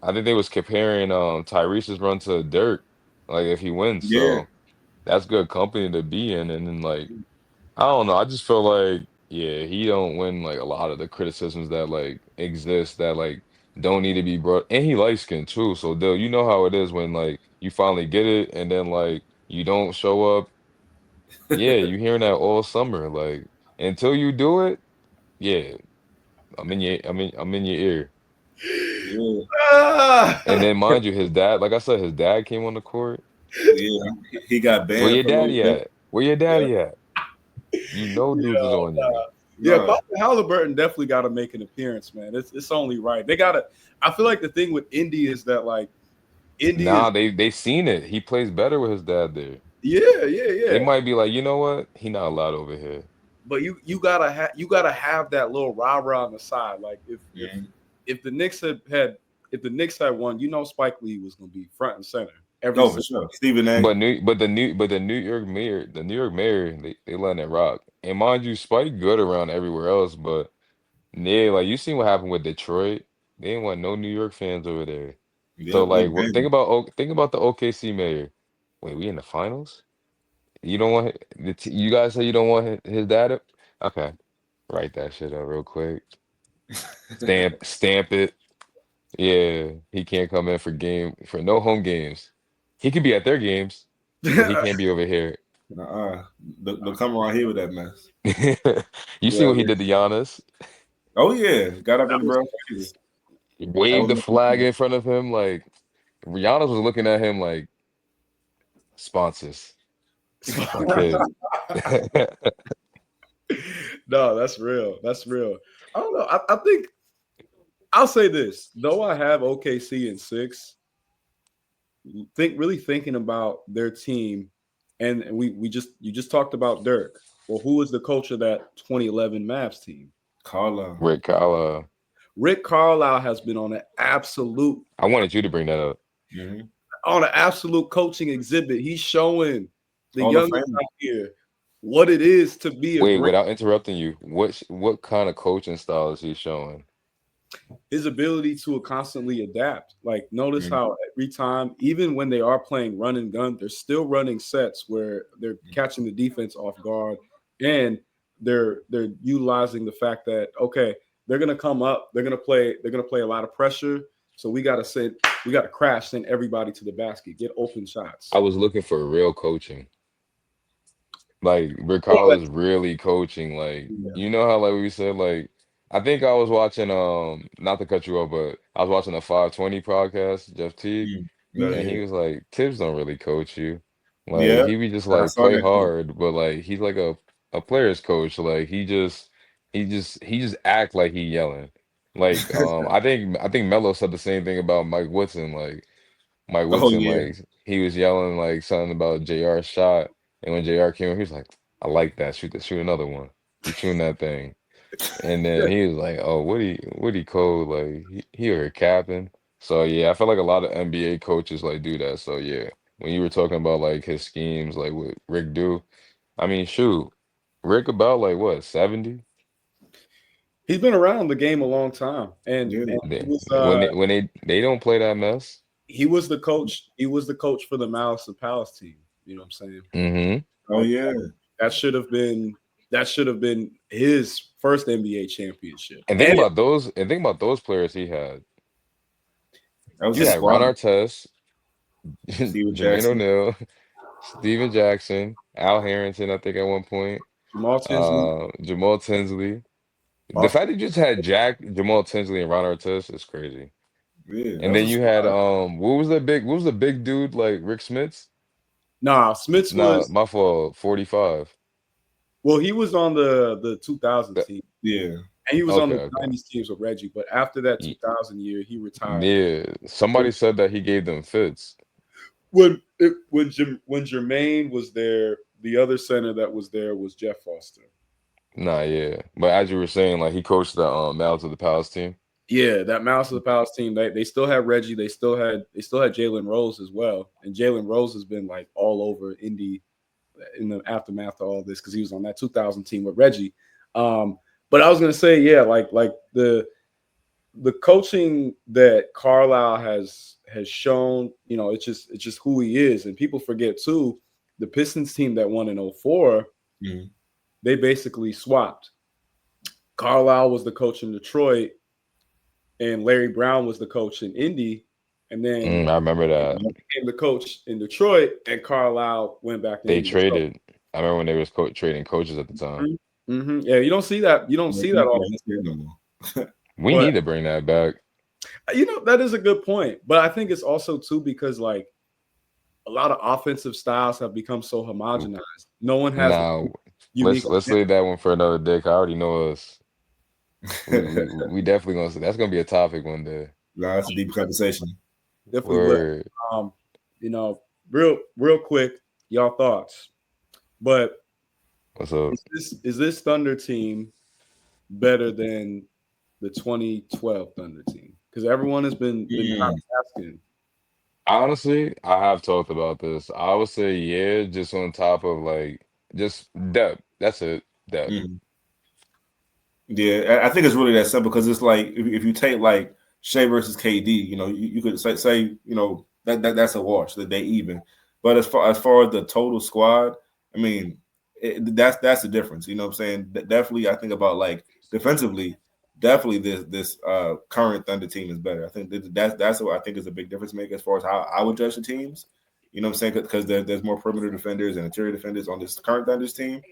I think they was comparing Tyrese's run to Dirk. Like if he wins, Yeah. so that's good company to be in. And then like I don't know, I just feel like yeah, he don't win like a lot of the criticisms that like exist that like don't need to be brought. And he light skinned too, so Dill, you know how it is when like you finally get it and then like you don't show up. Yeah, you hearing that all summer. Like until you do it, yeah, I'm in your ear. Yeah. And Ah! then mind you, his dad, like I said, his dad came on the court. Yeah. He got Where banned your for a little daddy bit. at? Where your Yeah. daddy at? You know dudes is Yeah, on you. yeah. Nah. Bobby Halliburton definitely got to make an appearance, man. It's only right. They got to. I feel like the thing with Indy is that like Indy is Nah, they seen it. He plays better with his dad there. yeah, yeah, They yeah. might be like, you know what? He not allowed over here. But you gotta have that little rah rah on the side. Like Mhm. if the Knicks if the Knicks had won, Spike Lee was gonna be front and center every Oh, for single. sure. Stephen A. But the New York mayor, they letting it rock. And mind you, Spike good around everywhere else, but yeah, like you seen what happened with Detroit. They didn't want no New York fans over there. So Yep, they like, banned think about the OKC mayor. Wait, we in the finals? You don't want you guys say you don't want his dad up? Okay, write that shit up real quick. him. Stamp it. Yeah, he can't come in for no home games. He could be at their games, but he can't be over here. Uh-uh. Don't come around here with that mess. You see Yeah. what he did to Giannis? Oh yeah. Got up in That the was bro. crazy. That Waved was the flag nothing. in front of him. Like Giannis was looking at him like sponsors, my kid. No, that's real. That's real. I don't know. I think I'll say this. Though I have OKC in six, thinking about their team, and we just you just talked about Dirk. Well, who was the coach of that 2011 Mavs team? Carla. Rick Kala. Rick Carlisle has been on an absolute I wanted you to bring that up. Hmm. coaching exhibit. He's showing the Hall of youngest Fame. out here what it is to be a Wait, great. without interrupting you, what kind of coaching style is he showing? His ability to constantly adapt. Like notice Mhm. how every time, even when they are playing run and gun, they're still running sets where they're catching the defense off guard, and they're utilizing the fact that okay, they're gonna come up, they're gonna play a lot of pressure. So we got to crash, send everybody to the basket, get open I shots. was looking for real coaching. Like Rick Well, is really coaching. Like yeah. you know how like we said like I think I was watching not to cut you off, but I was watching a 520 podcast, Jeff Teague, Mhm. No, and yeah. he was like, Tibbs don't really coach you. Like Yeah. he be just I like saw play that too. hard, but like he's like a player's coach. Like he just act like he yelling. Like I think Melo said the same thing about Mike Woodson. Like Mike Oh Woodson, yeah. like he was yelling like something about JR's shot, and when JR came in, he was like, "I like that. Shoot another one." He tuned that thing. And then he was like, "Oh, what he code? Like he over here capping." So yeah, I feel like a lot of NBA coaches like do that. So yeah, when you were talking about like his schemes, like what Rick do, I mean, shoot, Rick about like what 70? He's been around the game a long time, Yeah. and They, when they don't play that mess. he was the coach. He was the coach for the Malice of Palace team. You know what I'm saying? Hmm. Oh yeah. That should have been his first NBA championship. And think And about those. And think about those players he had. That was He his had Ron squad. Artest, Steven Jermaine Jackson. O'Neal, Steven Jackson, Al Harrington, I think at one point, Jamal Tinsley, Jamal Tinsley. The Austin. fact that you just had Jamal Tinsley, and Ron Artest is crazy. Yeah, that And was then a you had squad. what was the big dude like Rick Smits? Nah, Smits Nah, was my fault, 45. well. He was on the 2000 That- team, Yeah. and he was on okay, the okay. 90s teams with Reggie. But after that Ye- 2000 year, he retired. Yeah, somebody said that he gave them fits. When Jermaine was there, the other center that was there was Jeff Foster. Nah, yeah. But as you were saying, like he coached the Malice of the Palace team. Yeah, that Mouse of the Palace team. They still had Reggie. They still had Jalen Rose as well. And Jalen Rose has been like all over Indy in the aftermath of all this because he was on that 2000 team with Reggie. But I was gonna say, yeah, like the coaching that Carlisle has shown, it's just who he is, and people forget too. The Pistons team that won in '04, Mhm. they basically swapped. Carlisle was the coach in Detroit, and Larry Brown was the coach in Indy, and then I remember that. became the coach in Detroit, and Carlisle went back to They Indy. So, traded. I remember when they was trading coaches at the time. yeah, you don't see that. You don't Yeah, see that yeah, often. that's it no more. We But need to bring that back. that is a good point. But I think it's also too because like a lot of offensive styles have become so homogenized. No one has a Now, let's unique. let's leave that one for another day. 'Cause I already know us. We definitely gonna. That's gonna be a topic one day. Nah, it's a deep conversation. Definitely will. Word. Um, real quick, y'all thoughts. But What's up? is this Thunder team better than the 2012 Thunder team? Because everyone has been kind Mm, of asking. Honestly, I have talked about this. I would say yeah, just on top of like just depth. That's it. Depth. mm. Yeah, I think it's really that simple because it's like if you take like Shea versus KD, you could say that's a wash that they even. But as far as the total squad, I mean, that's the difference. You know what I'm saying? Definitely, I think about like defensively, definitely this current Thunder team is better. I think that's what I think is a big difference maker as far as how I would judge the teams. You know what I'm saying? Because there's more perimeter defenders and interior defenders on this current Thunder's team.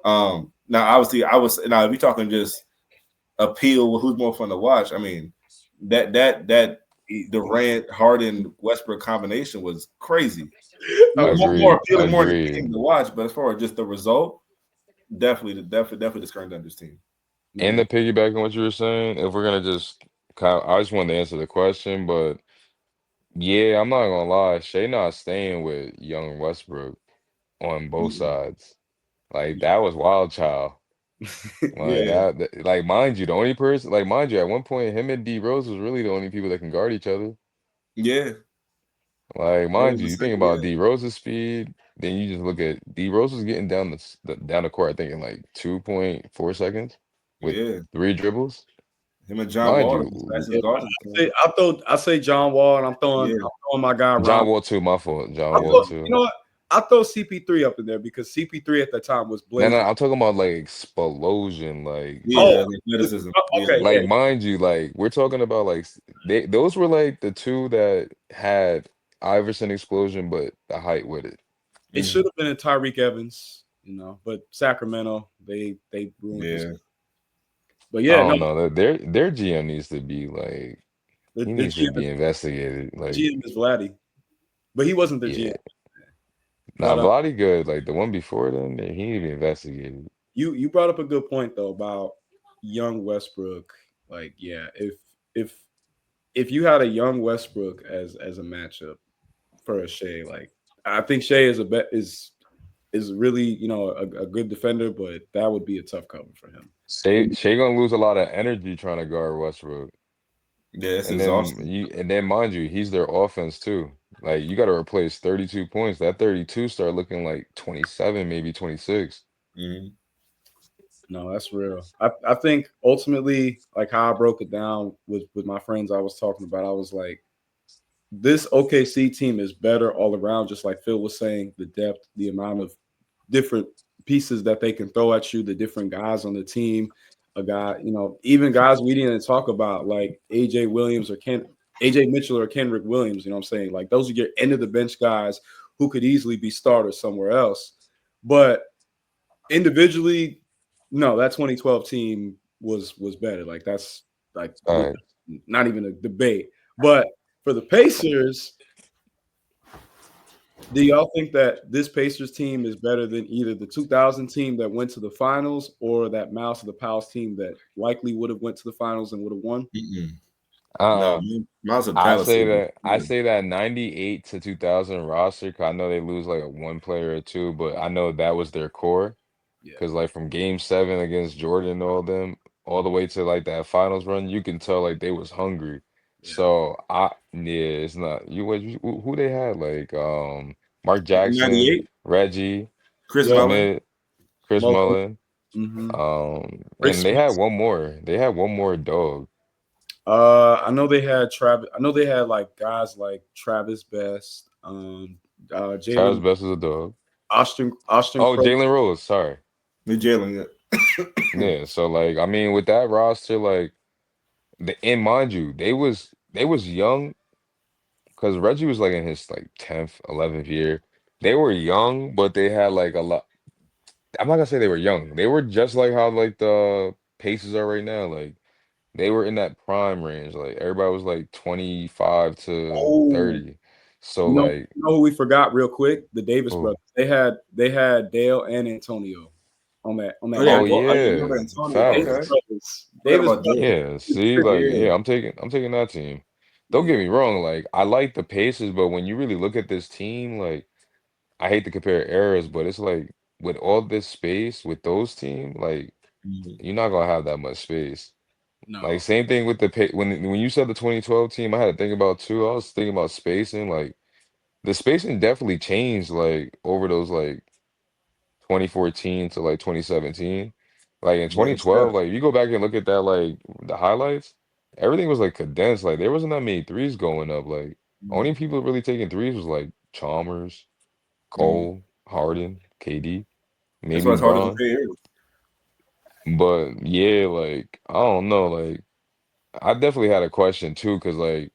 Now obviously I was now if you're talking just appeal, who's more fun to watch? I mean, that Durant, Harden, Westbrook combination was crazy. More Agreed. appealing, more Agreed. entertaining to watch. But as far as just the result, definitely this current Thunder's team. And No, to piggyback on what you were saying, if we're gonna just I just wanted to answer the question, but yeah, I'm not gonna lie, Shay not staying with young Westbrook on both Mm, sides. Like that was wild child. Like yeah, like mind you, the only person, like mind you, at one point, him and D Rose was really the only people that can guard each other. yeah, Like that mind was you, the you think second. about Yeah, D Rose's speed, then you just look at D Rose was getting down the court, I think in like 2.4 seconds with yeah. 3 dribbles. Him and John Mind Wall, you, as fast as yeah, guards. I say John Wall, and Yeah, I'm throwing my guy Ron. John Wall too, my fault. John I Wall throw, you too. know what? I throw CP3 up in there because CP3 at the time was No, blazing. I'm talking about like explosion, like yeah, Oh, athleticism. Yeah, okay, yeah. like mind you, like we're talking about like those were like the two that had Iverson explosion, but the height with it. It mhm, should have been a Tyreek Evans, but Sacramento they ruined his. yeah. But I yeah, no, don't know. Their GM needs to be like the, he the needs to GM be investigated. the Like GM is Vladdy, but he wasn't the GM. yeah, now But Vladi good. Like the one before them, yeah, he need to be investigated. you brought up a good point though about young Westbrook. Like, yeah, if if you had a young Westbrook as a matchup for a Shea, like I think Shea is is really, a good defender, but that would be a tough cover for him. Shea gonna lose a lot of energy trying to guard Westbrook. Yeah, it's And exhausting. then mind you, he's their offense too. Like you got to replace 32 points. That 32 start looking like 27, maybe 26. Mm-hmm. No, that's real. I think ultimately, like how I broke it down with my friends I was talking about, I was like, this OKC team is better all around, just like Phil was saying, the depth, the amount of different pieces that they can throw at you, the different guys on the team, a guy, even guys we didn't talk about like AJ Mitchell or Kendrick Williams, what I'm saying? Like those are your end of the bench guys who could easily be starters somewhere else. But individually, no, that 2012 team was better. Like that's like All right. not even a debate. But for the Pacers, do y'all think that this Pacers team is better than either the 2000 team that went to the finals or that Mouse of the Palace team that likely would have went to the finals and would have won? Mm-mm. No, Uh, Miles of I Palace. say that I say that 98 to 2000 roster, 'cause I know they lose like a one player or two, but I know that was their core. Yeah, Because like from game seven against Jordan and all them, all the way to like that finals run, you can tell like they was hungry. yeah. So it's not who they had like Mark In Jackson, '98, Reggie, Chris Yep. Mullin. Smith, Chris Mullen. Mullin, Mm-hmm. Chris and they had Smith. one more. They had one more dog. I know they had Travis. I know they had like guys like Travis Best, Travis Jalen Best was a dog. Austin Oh, Crow. Jalen Rose, sorry. New Jalen. Yeah, so like I mean with that roster, like and mind you, they was young because Reggie was like in his like 10th, 11th year. They were young, but they had like a lot. I'm not gonna say they were young. They were just like how like the Pacers are right now. Like they were in that prime range. Like everybody was like 25 to Oh, 30. So you know, like, who we forgot real quick? The Davis oh, brothers. They had Dale and Antonio on Oh that yeah, oh Miami. I didn't remember yeah, Antonio. Davis Okay, facts. brothers. forgot Davis about brothers. Dale. Yeah, see, like, Yeah. yeah, I'm taking that team. Don't Yeah, get me wrong, like I like the Pacers, but when you really look at this team, like I hate to compare eras, but it's like with all this space with those teams, like Mhm. you're not gonna have that much space. Like no, same thing with when you said the 2012 team, I had to think about too. I was thinking about spacing, like the spacing definitely changed like over those like 2014 to like 2017. Like in Yeah, 2012, Steph. like if you go back and look at that like the highlights, everything was like condensed. Like there wasn't that many threes going up. Like only Mhm. people really taking threes was like Chalmers, Mhm. Cole, Harden, KD, That's why maybe it's hard to Bron. compare. But yeah, like I don't know, like I definitely had a question too, because like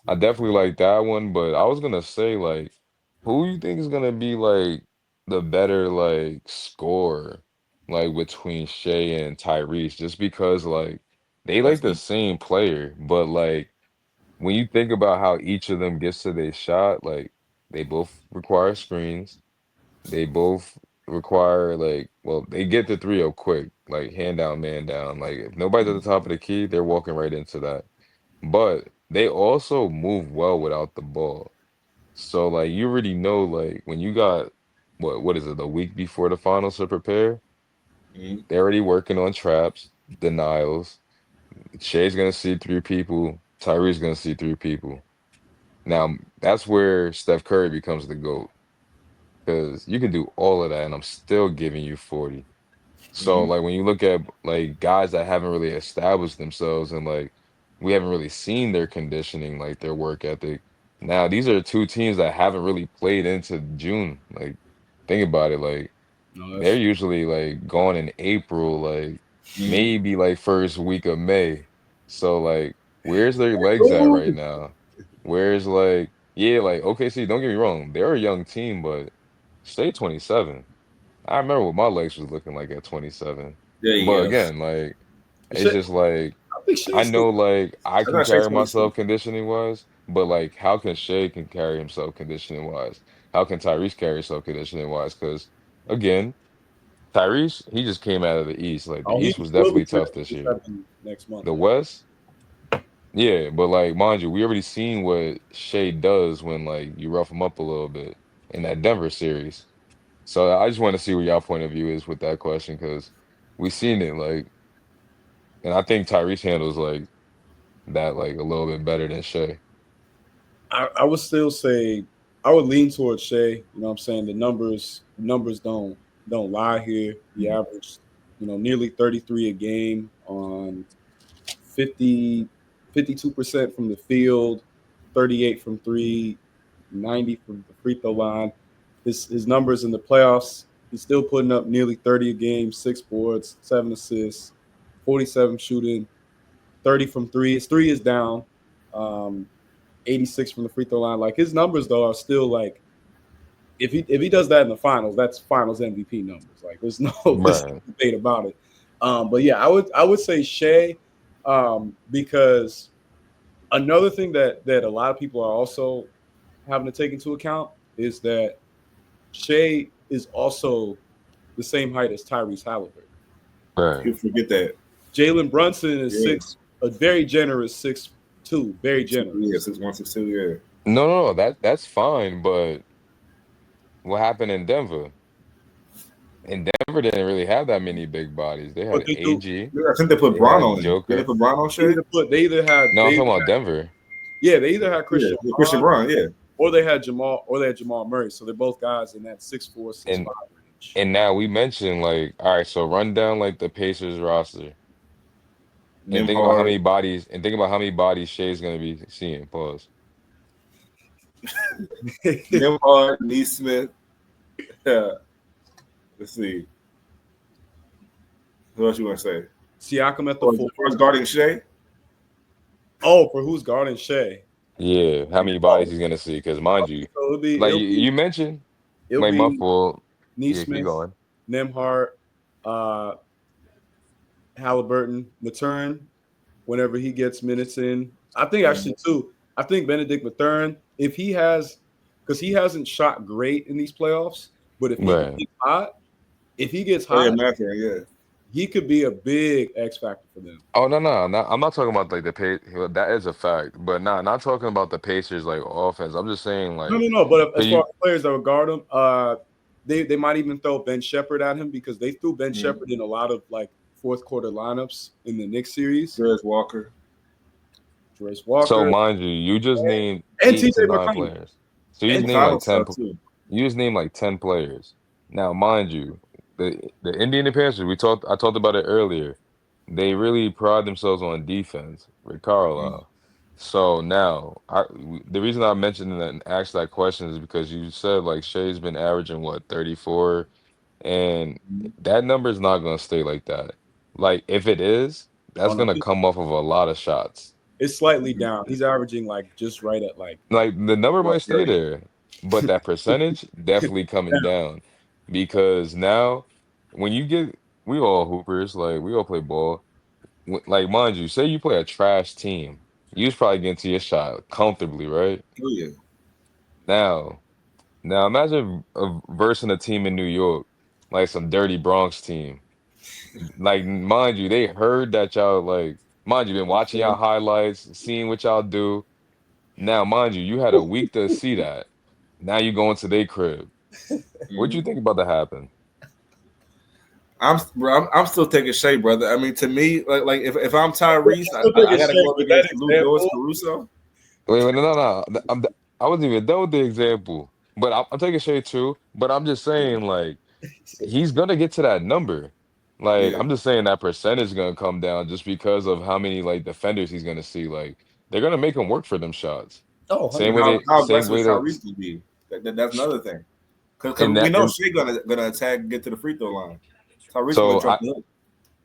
I definitely like that one, but I was gonna say like who you think is gonna be like the better like scorer like between Shea and Tyrese, just because like they like That's the easy. same player, but like when you think about how each of them gets to their shot, like they both require screens. They both require like, well, they get the three up quick, like hand down, man down. Like if nobody's at the top of the key, they're walking right into that. But they also move well without the ball. So like you already know like when you got what is it, the week before the finals to prepare, Mhm. they're already working on traps, denials. Shay's gonna see through people, Tyree's gonna see through people. Now that's where Steph Curry becomes the GOAT. Because you can do all of that and I'm still giving you 40. So Mhm. like when you look at like guys that haven't really established themselves and like we haven't really seen their conditioning, like their work ethic. Now these are two teams that haven't really played into June. Like think about it, like no, they're that's usually like gone in April, like Mhm. maybe like first week of May. So like where's their legs at Ooh. right now? Where's like yeah, like OKC, don't get me wrong, they're a young team, but stay 27. I remember what my legs was looking like at 27. There But you go. again, like it's Shea, just like I think I Shea's still. know like I I can gotta say carry 27. myself conditioning wise, but like how can Shea can carry himself conditioning wise? How can Tyrese carry himself conditioning wise? Because again, Tyrese, he just came out of the East. Like the Oh, he East was will be definitely turning tough this year. 27 next month. The West, yeah, but like mind you, we already seen what Shea does when like you rough him up a little bit in that Denver series. So I just want to see what y'all point of view is with that question because we seen it like, and I think Tyrese handles like that like a little bit better than Shea. I would still say I would lean towards Shea. You know what I'm saying? The numbers don't lie here. He averaged, nearly 33 a game on 50 52% from the field, 38 from three, 90 from the free throw line. His numbers in the playoffs, he's still putting up nearly 30 a game, 6 boards, 7 assists, 47 shooting, 30 from three. His three is down. Um, 86 from the free throw line. Like his numbers though are still like if he does that in the finals, that's finals MVP numbers. Like there's no there's Right, no debate about it. But yeah, I would say Shea, because another thing that a lot of people are also having to take into account is that Shea is also the same height as Tyrese Halliburton. right. You forget that. Jalen Brunson is Yeah. a very generous 6'2", very Yeah, generous. 6'1", 6'2", yeah. No, that's fine, but what happened in Denver? And Denver didn't really have that many big bodies. They But had they do. AG, Yeah, I think they put they Braun had on him. Did they Joker. put Braun on Shea? No, I'm talking about Denver. They either had Yeah, Christian yeah, Christian Braun Braun, yeah. or they had Jamal Murray. So they're both guys in that 6'4", 6'5" And range. and now we mentioned like, all right, so run down like the Pacers roster and think about how Nimhard, many bodies and think about how many bodies Shea's gonna be seeing. Pause. Nimhard, Neesmith. Let's see. Who else you want to say? Siakam at the Oh, four. first guarding Shea? Oh, for who's guarding Shea? Yeah, how many bodies Oh, he's gonna see? Because mind okay, you, so like you mentioned, it'll like my be fault. Yeah, keep Neesmith, going. Nemhart, uh, Halliburton, Matern. Whenever he gets minutes in, I think actually too. I think Benedict Mathurin, if he has, because he hasn't shot great in these playoffs, but Right. if he gets Oh, yeah, hot, Mathurin, yeah. he could be a big X factor for them. Oh no, I'm not talking about like the pace. That is a fact, but not talking about the Pacers like offense. I'm just saying No, like, no, no. But cause as far you as players that would guard him, they might even throw Ben Shepherd at him because they threw Ben Mm. Shepherd in a lot of like fourth quarter lineups in the Knicks series. Darius Walker. Trace so Walker mind you, you just named and eight to TJ nine McConnell players. So you just and named like McConnell 10. stuff, too. You just named like 10 players. Now, mind you, the Indiana Pacers, I talked about it earlier. They really pride themselves on defense, Rick Mm. Carlisle. So now, the reason I mentioned and asked that question is because you said like Shea's been averaging what 34, and that number is not gonna stay like that. Like if it is, oh that's no, gonna come off of a lot of shots. it's slightly down. He's averaging like just right at like Like the number What, might stay 30? there, but that percentage definitely coming down because now when you get we all hoopers, like we all play ball. Like mind you, say you play a trash team, you was probably getting to your shot comfortably, right? Oh, yeah. Now, now imagine versing a team in New York, like some dirty Bronx team. Like mind you, they heard that y'all like mind you been watching y'all highlights, seeing what y'all do. Now, mind you, you had a week to see that. Now you go into their crib. What'd you Mhm. think about to happen? Bro, I'm still taking Shea, brother. I mean, to me, like if I'm Tyrese, still I taking got to Shea go up with that against Lewis example. Caruso. Wait, no. I wasn't even done with the example. But I'm taking shade too. But I'm just saying, like, he's gonna get to that number. Like, Yeah. I'm just saying that percentage is gonna come down just because of how many like defenders he's gonna see. Like, they're gonna make him work for them shots. Oh, Same And 100. way they, how same aggressive way is that, Tyrese gonna be? That's another thing. Because and we that, know and Shea gonna attack and get to the free throw line. Tyrese gonna so trap I, the hook.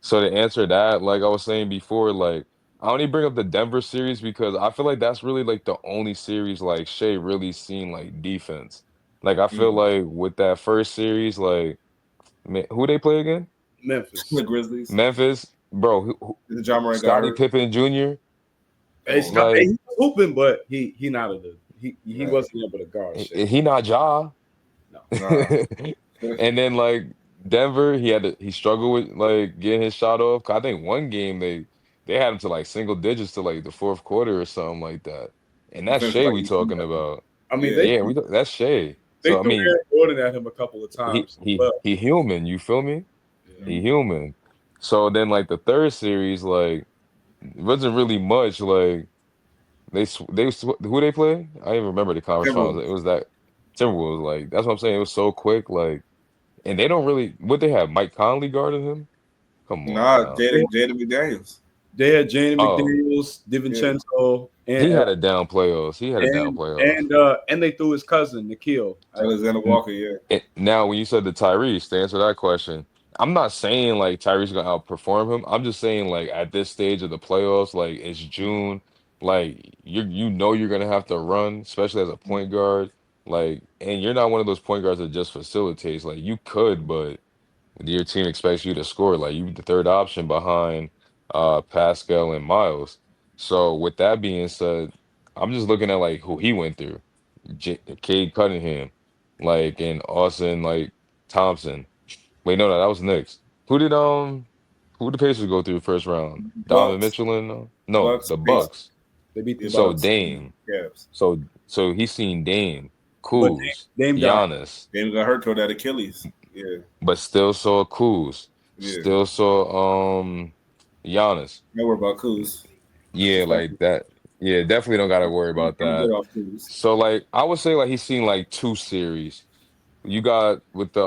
So to answer that, like I was saying before, like I only bring up the Denver series because I feel like that's really like the only series like Shea really seen like defense. Like I feel Mm. like with that first series, like man, who they play again? The Memphis. Grizzlies. Memphis, bro. The John Moran got Scottie hurt. Pippen Jr. Come on, man. He Like was hooping, but he not a he Right. wasn't able to guard Shea. he not Ja. No. Nah. And then like Denver, he struggled with like getting his shot off. 'Cause I think one game they had him to like single digits to like the fourth quarter or something like that. And He that's finished with Shea like we 18, talking I think. about. I mean Yeah. they Yeah, that's Shea. They So I threw mean, Aaron Gordon at him a couple of he times. he But he human. You feel me? yeah, He human. So then, like the third series, like it wasn't really much. Like who they play? I don't even remember the conference finals. It Timberwolves. was that Timberwolves. Like that's what I'm saying. It was so quick. Like, and they don't really what they have. Mike Conley guarding him. Come on Nah, now. Jaden McDaniels. they had Jaden Oh, McDaniels, Yeah. DiVincenzo, he had a down playoffs. He had a down playoffs. and they threw his cousin Nikhil at him. Alexander Walker, yeah. Now, when you said the Tyrese, to answer that question, I'm not saying like Tyrese gonna outperform him. I'm just saying like at this stage of the playoffs, like it's June, like you know you're gonna have to run, especially as a point guard. Like, and you're not one of those point guards that just facilitates. Like you could, but your team expects you to score. Like you the third option behind Pascal and Miles. So with that being said, I'm just looking at like who he went through. Cade Cunningham, like and Austin like Thompson. Wait, no, that was Knicks. Who the Pacers go through first round? Donovan Bucks, Mitchell and no, Bucks, the Pacers, Bucks. They beat the yeah, So Bucks, Bucks, Dame. Cavs. So he's seen Dame, but Kuz, Dame got hurt. Giannis, Dame got hurt toward that Achilles. Yeah, but still saw Kuz, yeah. still saw Giannis. No worry about Kuz. Yeah, like Respectful. that. Yeah, definitely don't gotta worry about I'm good that. off Kuz. So like I would say like he's seen like two series. You got with the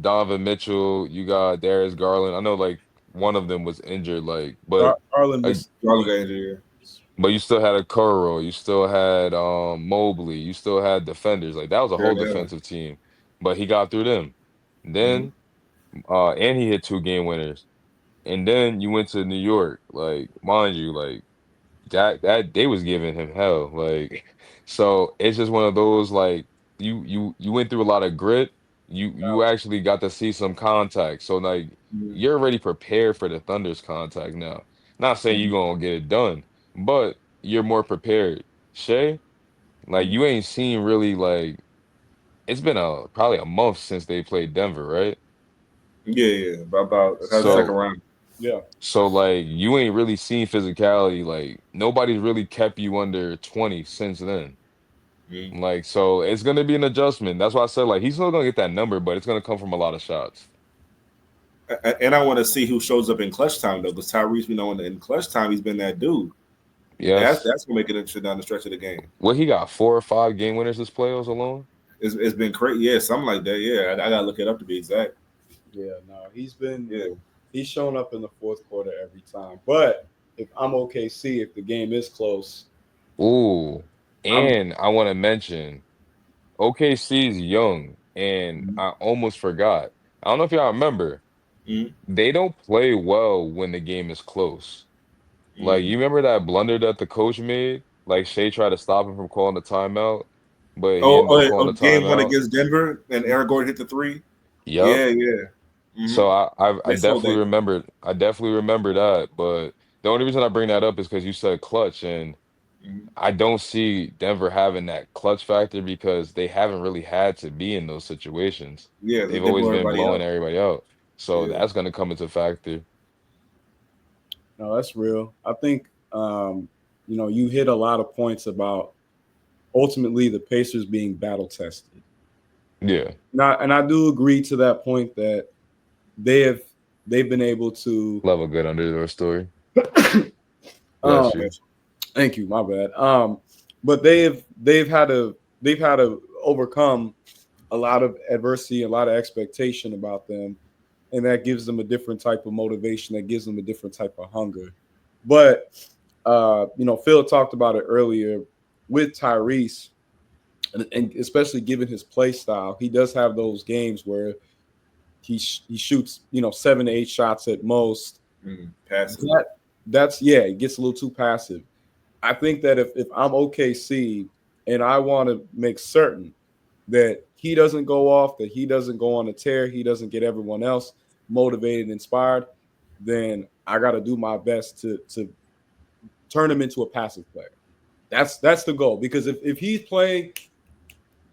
Donovan Mitchell, you got Darius Garland. I know like one of them was injured, like Garland like missed the Garland game. got injured. but you still had a Curl, you still had Mobley, you still had defenders. Like that was a Yeah. whole Darnell. defensive team. But he got through them. Mm-hmm. Then and he hit two game winners. And then you went to New York, like mind you, like that they was giving him hell. Like so it's just one of those like you went through a lot of grit. You actually got to see some contact. So like Mm-hmm. you're already prepared for the Thunder's contact now. Not saying you're gonna get it done, but you're more prepared. Shay, like Mm-hmm. you ain't seen really like it's been a probably a month since they played Denver, right? Yeah, yeah. About the Yeah, second So round. yeah. So like you ain't really seen physicality. Like nobody's really kept you under 20 since then. Mm-hmm. Like so it's gonna be an adjustment. That's why I said like he's still gonna get that number, but it's gonna come from a lot of shots. And I want to see who shows up in clutch time though, because Tyrese, we know in clutch time he's been that dude. Yes. That's gonna make it interesting down the stretch of the game. What he got 4 or 5 game winners this playoffs alone? It's been crazy. Yeah, something like that. Yeah, I gotta look it up to be exact. Yeah, no, Yeah. he's shown up in the fourth quarter every time. But if I'm OKC, if the game is close, Ooh. I'm And I want to mention OKC's young, and Mm-hmm. I almost forgot. I don't know if y'all remember. Mm-hmm. They don't play well when the game is close. Like, Mm-hmm. you remember that blunder that the coach made? Like, Shea tried to stop him from calling the timeout, but he ended up calling the Game one timeout. against Denver, and Aaron Gordon hit the three. Yep. Yeah, yeah. Mm-hmm. So I They sold definitely that. remembered I definitely remember that. But the only reason I bring that up is because you said clutch, and Mhm. I don't see Denver having that clutch factor because they haven't really had to be in those situations. Yeah, They've they always blow been everybody blowing out. everybody out. So Yeah. that's gonna come into factor. no, that's real. I think you hit a lot of points about ultimately the Pacers being battle tested. Yeah. And I do agree to that point that they have they've been able to Love a good underdog story. um, Bless you. Yes. thank you, my bad. But they've had to overcome a lot of adversity, a lot of expectation about them, and that gives them a different type of motivation. That gives them a different type of hunger. But Phil talked about it earlier with Tyrese, and especially given his play style, he does have those games where he shoots 7 to 8 shots at most. Passive. That's it gets a little too passive. I think that if I'm OKC and I want to make certain that he doesn't go off, that he doesn't go on a tear, he doesn't get everyone else motivated, inspired, then I got to do my best to turn him into a passive player. That's the goal, because if he's playing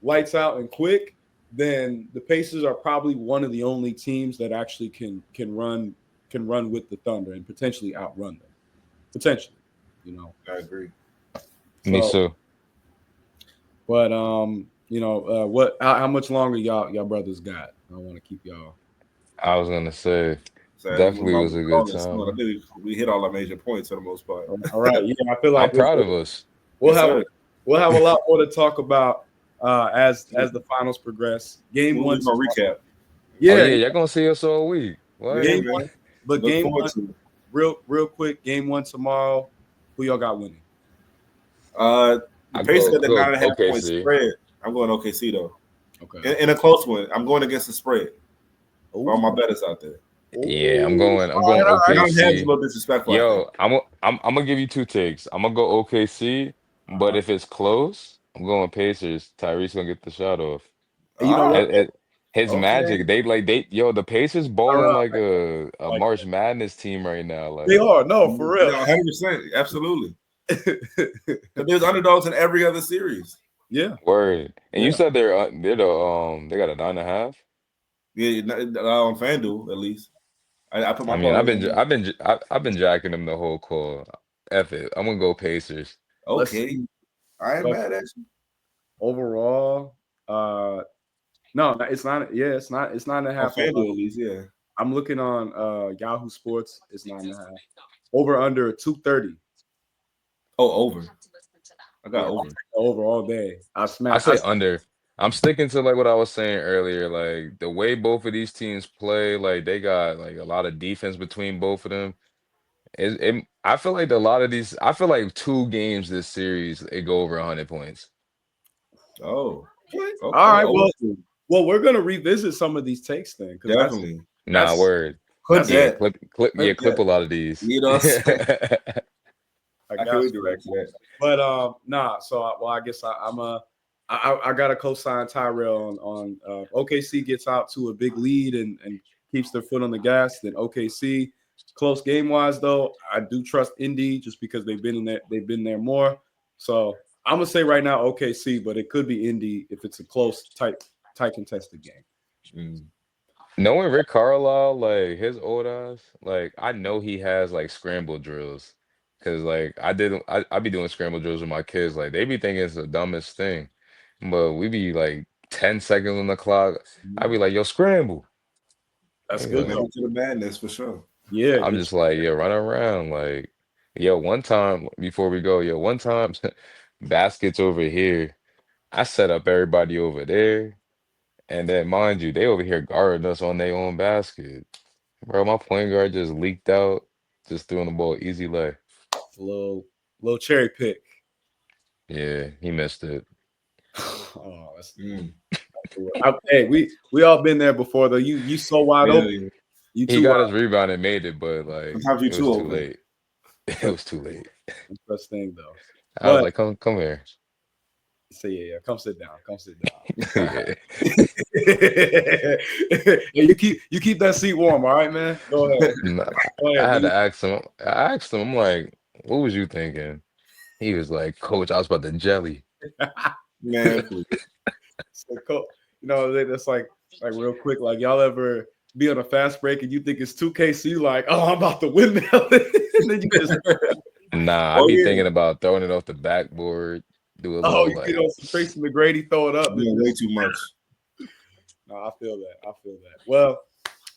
lights out and quick, then the Pacers are probably one of the only teams that actually can run with the Thunder and potentially outrun them. Potentially, you know. I agree. Me So, too. but what? How much longer y'all brothers got? I don't want to keep y'all. I was gonna say, So definitely was we a good call it smart. I time. think we hit all our major points for the most part. All right, yeah, I feel I'm like proud of us. we'll Yes, have sir. we'll have a lot more to talk about as the finals progress. Game We're one gonna tomorrow. recap. Oh Yeah, yeah, y'all gonna see us all week. Yeah, What? game man. one, but Look game forward one, to it. real quick. Game one tomorrow. Who y'all got winning? The I Pacers got go the go 9.5 point OKC. spread. I'm going OKC though. Okay. In a close one, I'm going against the spread for all my Ooh. betters out there. Yeah, I'm Ooh. going. I'm All going right. All I right. know Habs is a OKC. little disrespectful, I think. Yo, I'm gonna give you two takes. I'm gonna go OKC, but Uh-huh. if it's close, I'm going Pacers. Tyrese gonna get the shot off. You know what? Ah, His okay. magic, the Pacers balling Around like a like March Madness team right now. they Like are no for real. Yeah, 100%. Absolutely. Because there's underdogs in every other series. Yeah. word. And you Yeah. said they got a 9.5. Yeah, on FanDuel, at least. I put I my mean, parlay on. I've been jacking them the whole call. F it. I'm gonna go Pacers. Let's Okay. see. I ain't But mad at you. overall, no, it's not. Yeah, it's 9.5 On over. FanDuel, at least, yeah. I'm looking on Yahoo Sports. It's 9.5. Over under 230. Oh, over. I got Yeah, I'll over. take the over all day. I I smash. say under. I'm sticking to like what I was saying earlier. Like the way both of these teams play, like they got like a lot of defense between both of them. I feel like a lot of these. I feel like two games this series it go over 100 points. Oh, All okay. right. Over Well, two. we're gonna revisit some of these takes then, because Definitely. Nah, that's word. Clip that's Yeah, that. clip. Clip Yeah, clip that. a lot of these. You know what I'm saying? I I can got you. redirect that. But nah. So I guess I got to co-sign Tyrell on OKC gets out to a big lead and keeps their foot on the gas. Then OKC close game wise though, I do trust Indy just because they've been there more. So I'm gonna say right now OKC, but it could be Indy if it's a close tight contested game. Mm. Knowing Rick Carlisle, like his old ass, like I know he has like scramble drills. Cause like I be doing scramble drills with my kids. Like they be thinking it's the dumbest thing. But we be like 10 seconds on the clock. I be like, yo, scramble. That's They be good like, Commitment though. to the madness for sure. Yeah, I'm get just like, yeah, run around. Like, yo, one time before we go, yo, one time baskets over here. I set up everybody over there. And then mind you, they over here guarding us on their own basket. Bro, my point guard just leaked out, just throwing the ball easy lay. a little cherry pick. Yeah, he missed it. Oh, that's Mm. hey, we all been there before though. You so wide open. Really. You He too got wide. his rebound and made it, but like Sometimes you're it was too too open. late. It was too late. No such thing though. I was But like, come here. say yeah, come sit down. Come sit down. Yeah. Hey, you keep that seat warm, all right, man. Go ahead. Nah, Go I ahead. had Do to ask him. I asked him, I'm like, what was you thinking? He was like, Coach, I was about to jelly. Man, please. so, that's like real quick. Like y'all ever be on a fast break and you think it's 2K, so you like, oh, I'm about to windmill it. And then you just Nah, I Oh be yeah. thinking about throwing it off the backboard, do a oh, little you get like, on some Tracy McGrady, throw it up, and Doing way just too much. no, I feel that. I feel that. Well,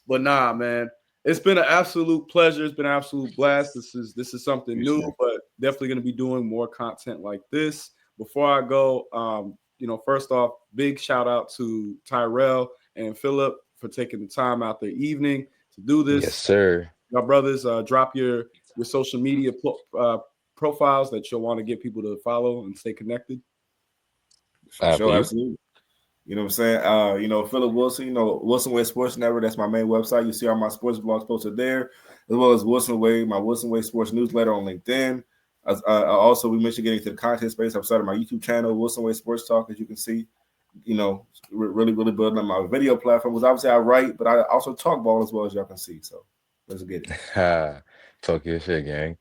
but nah, man, it's been an absolute pleasure. It's been an absolute blast. This is something new, Appreciate it. but definitely going to be doing more content like this. Before I go, first off, big shout out to Tyrell and Philip for taking the time out their evening to do yes, this. sir. My brothers, drop your social media profiles that you'll want to get people to follow and stay connected. For After sure, you. absolutely. You know what I'm saying? Philip Wilson, Wilson Way Sports Network, that's my main website. You see all my sports blogs posted there, as well as Wilson Way, my Wilson Way Sports newsletter on LinkedIn. Also, we mentioned getting to the content space. I've started my YouTube channel, Wilson Way Sports Talk, as you can see. Really, really building on my video platform. Because obviously I write, but I also talk ball as well, as y'all can see. So let's get Talk your shit, gang.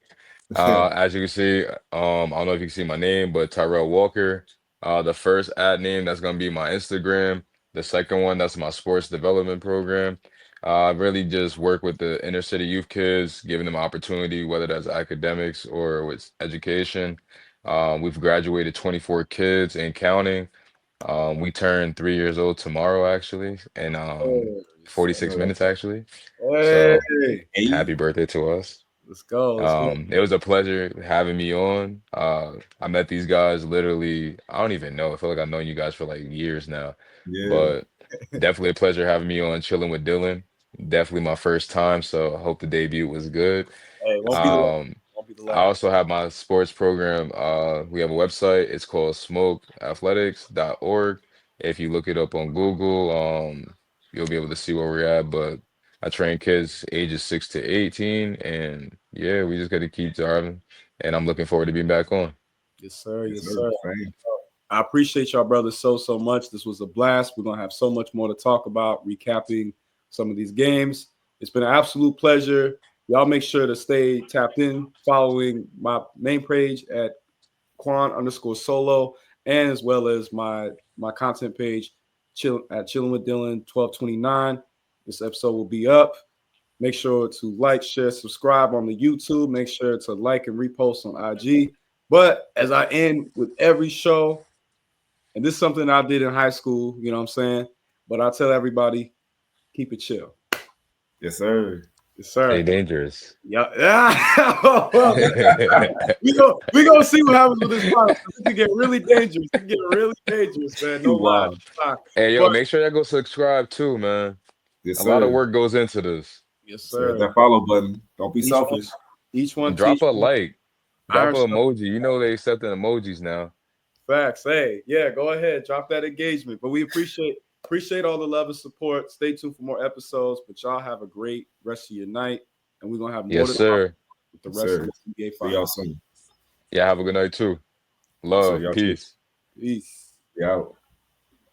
it. As you can see, I don't know if you can see my name, but Tyrell Walker. The first ad name that's gonna be my Instagram. The second one that's my sports development program. I really just work with the inner city youth kids, giving them opportunity, whether that's academics or with education. We've graduated 24 kids and counting. We turn 3 years old tomorrow, actually, and Oh, yes, sir. 46 minutes actually. So Hey, Hey, happy birthday to us. let's go. Let's go. It was a pleasure having me on. I met these guys literally, I don't even know. I feel like I've known you guys for like years now, yeah, but definitely a pleasure having me on Chilling with Dylan. Definitely my first time, so I hope the debut was good. Hey, yes, won't be the sir. last. Um, Won't be the I last. also have my sports program. We have a website. It's called smokeathletics.org. If you look it up on Google, you'll be able to see where we're at. But I train kids ages 6 to 18, and yeah, we just got to keep driving. And I'm looking forward to being back on. Yes, sir. Yes, Yes, sir. sir. Same. I appreciate y'all brothers so much. This was a blast. We're gonna have so much more to talk about, recapping some of these games. It's been an absolute pleasure. Y'all make sure to stay tapped in, following my main page at Quan_solo, and as well as my content page, Chillin with Dylan 1229. This episode will be up. Make sure to like, share, subscribe on the YouTube. Make sure to like and repost on IG. But as I end with every show, and this is something I did in high school, you know what I'm saying? But I tell everybody, keep it chill. Yes, sir. Yes, Stay sir. dangerous. Yeah. Well, we gonna see what happens with this product. It can get really dangerous. It can get really dangerous, man. No lie. Wow. No lie. Hey, yo, But make sure y'all go subscribe too, man. Yes, A lot of sir. work goes into this. yes, So hit sir. that follow button. Don't be Each one, selfish. each one And drop teach a one. like, drop Iron a sharp emoji. You know they accepting emojis now. facts. Hey, yeah, go ahead, drop that engagement. But we appreciate all the love and support. Stay tuned for more episodes. But y'all have a great rest of your night, and we're gonna have more Yes, to talk sir. with the Yes, rest of sir. the NBA See y'all finals. soon. Yeah, have a good night too. Yes, sir. Love, Y'all too. peace. Peace. Yeah.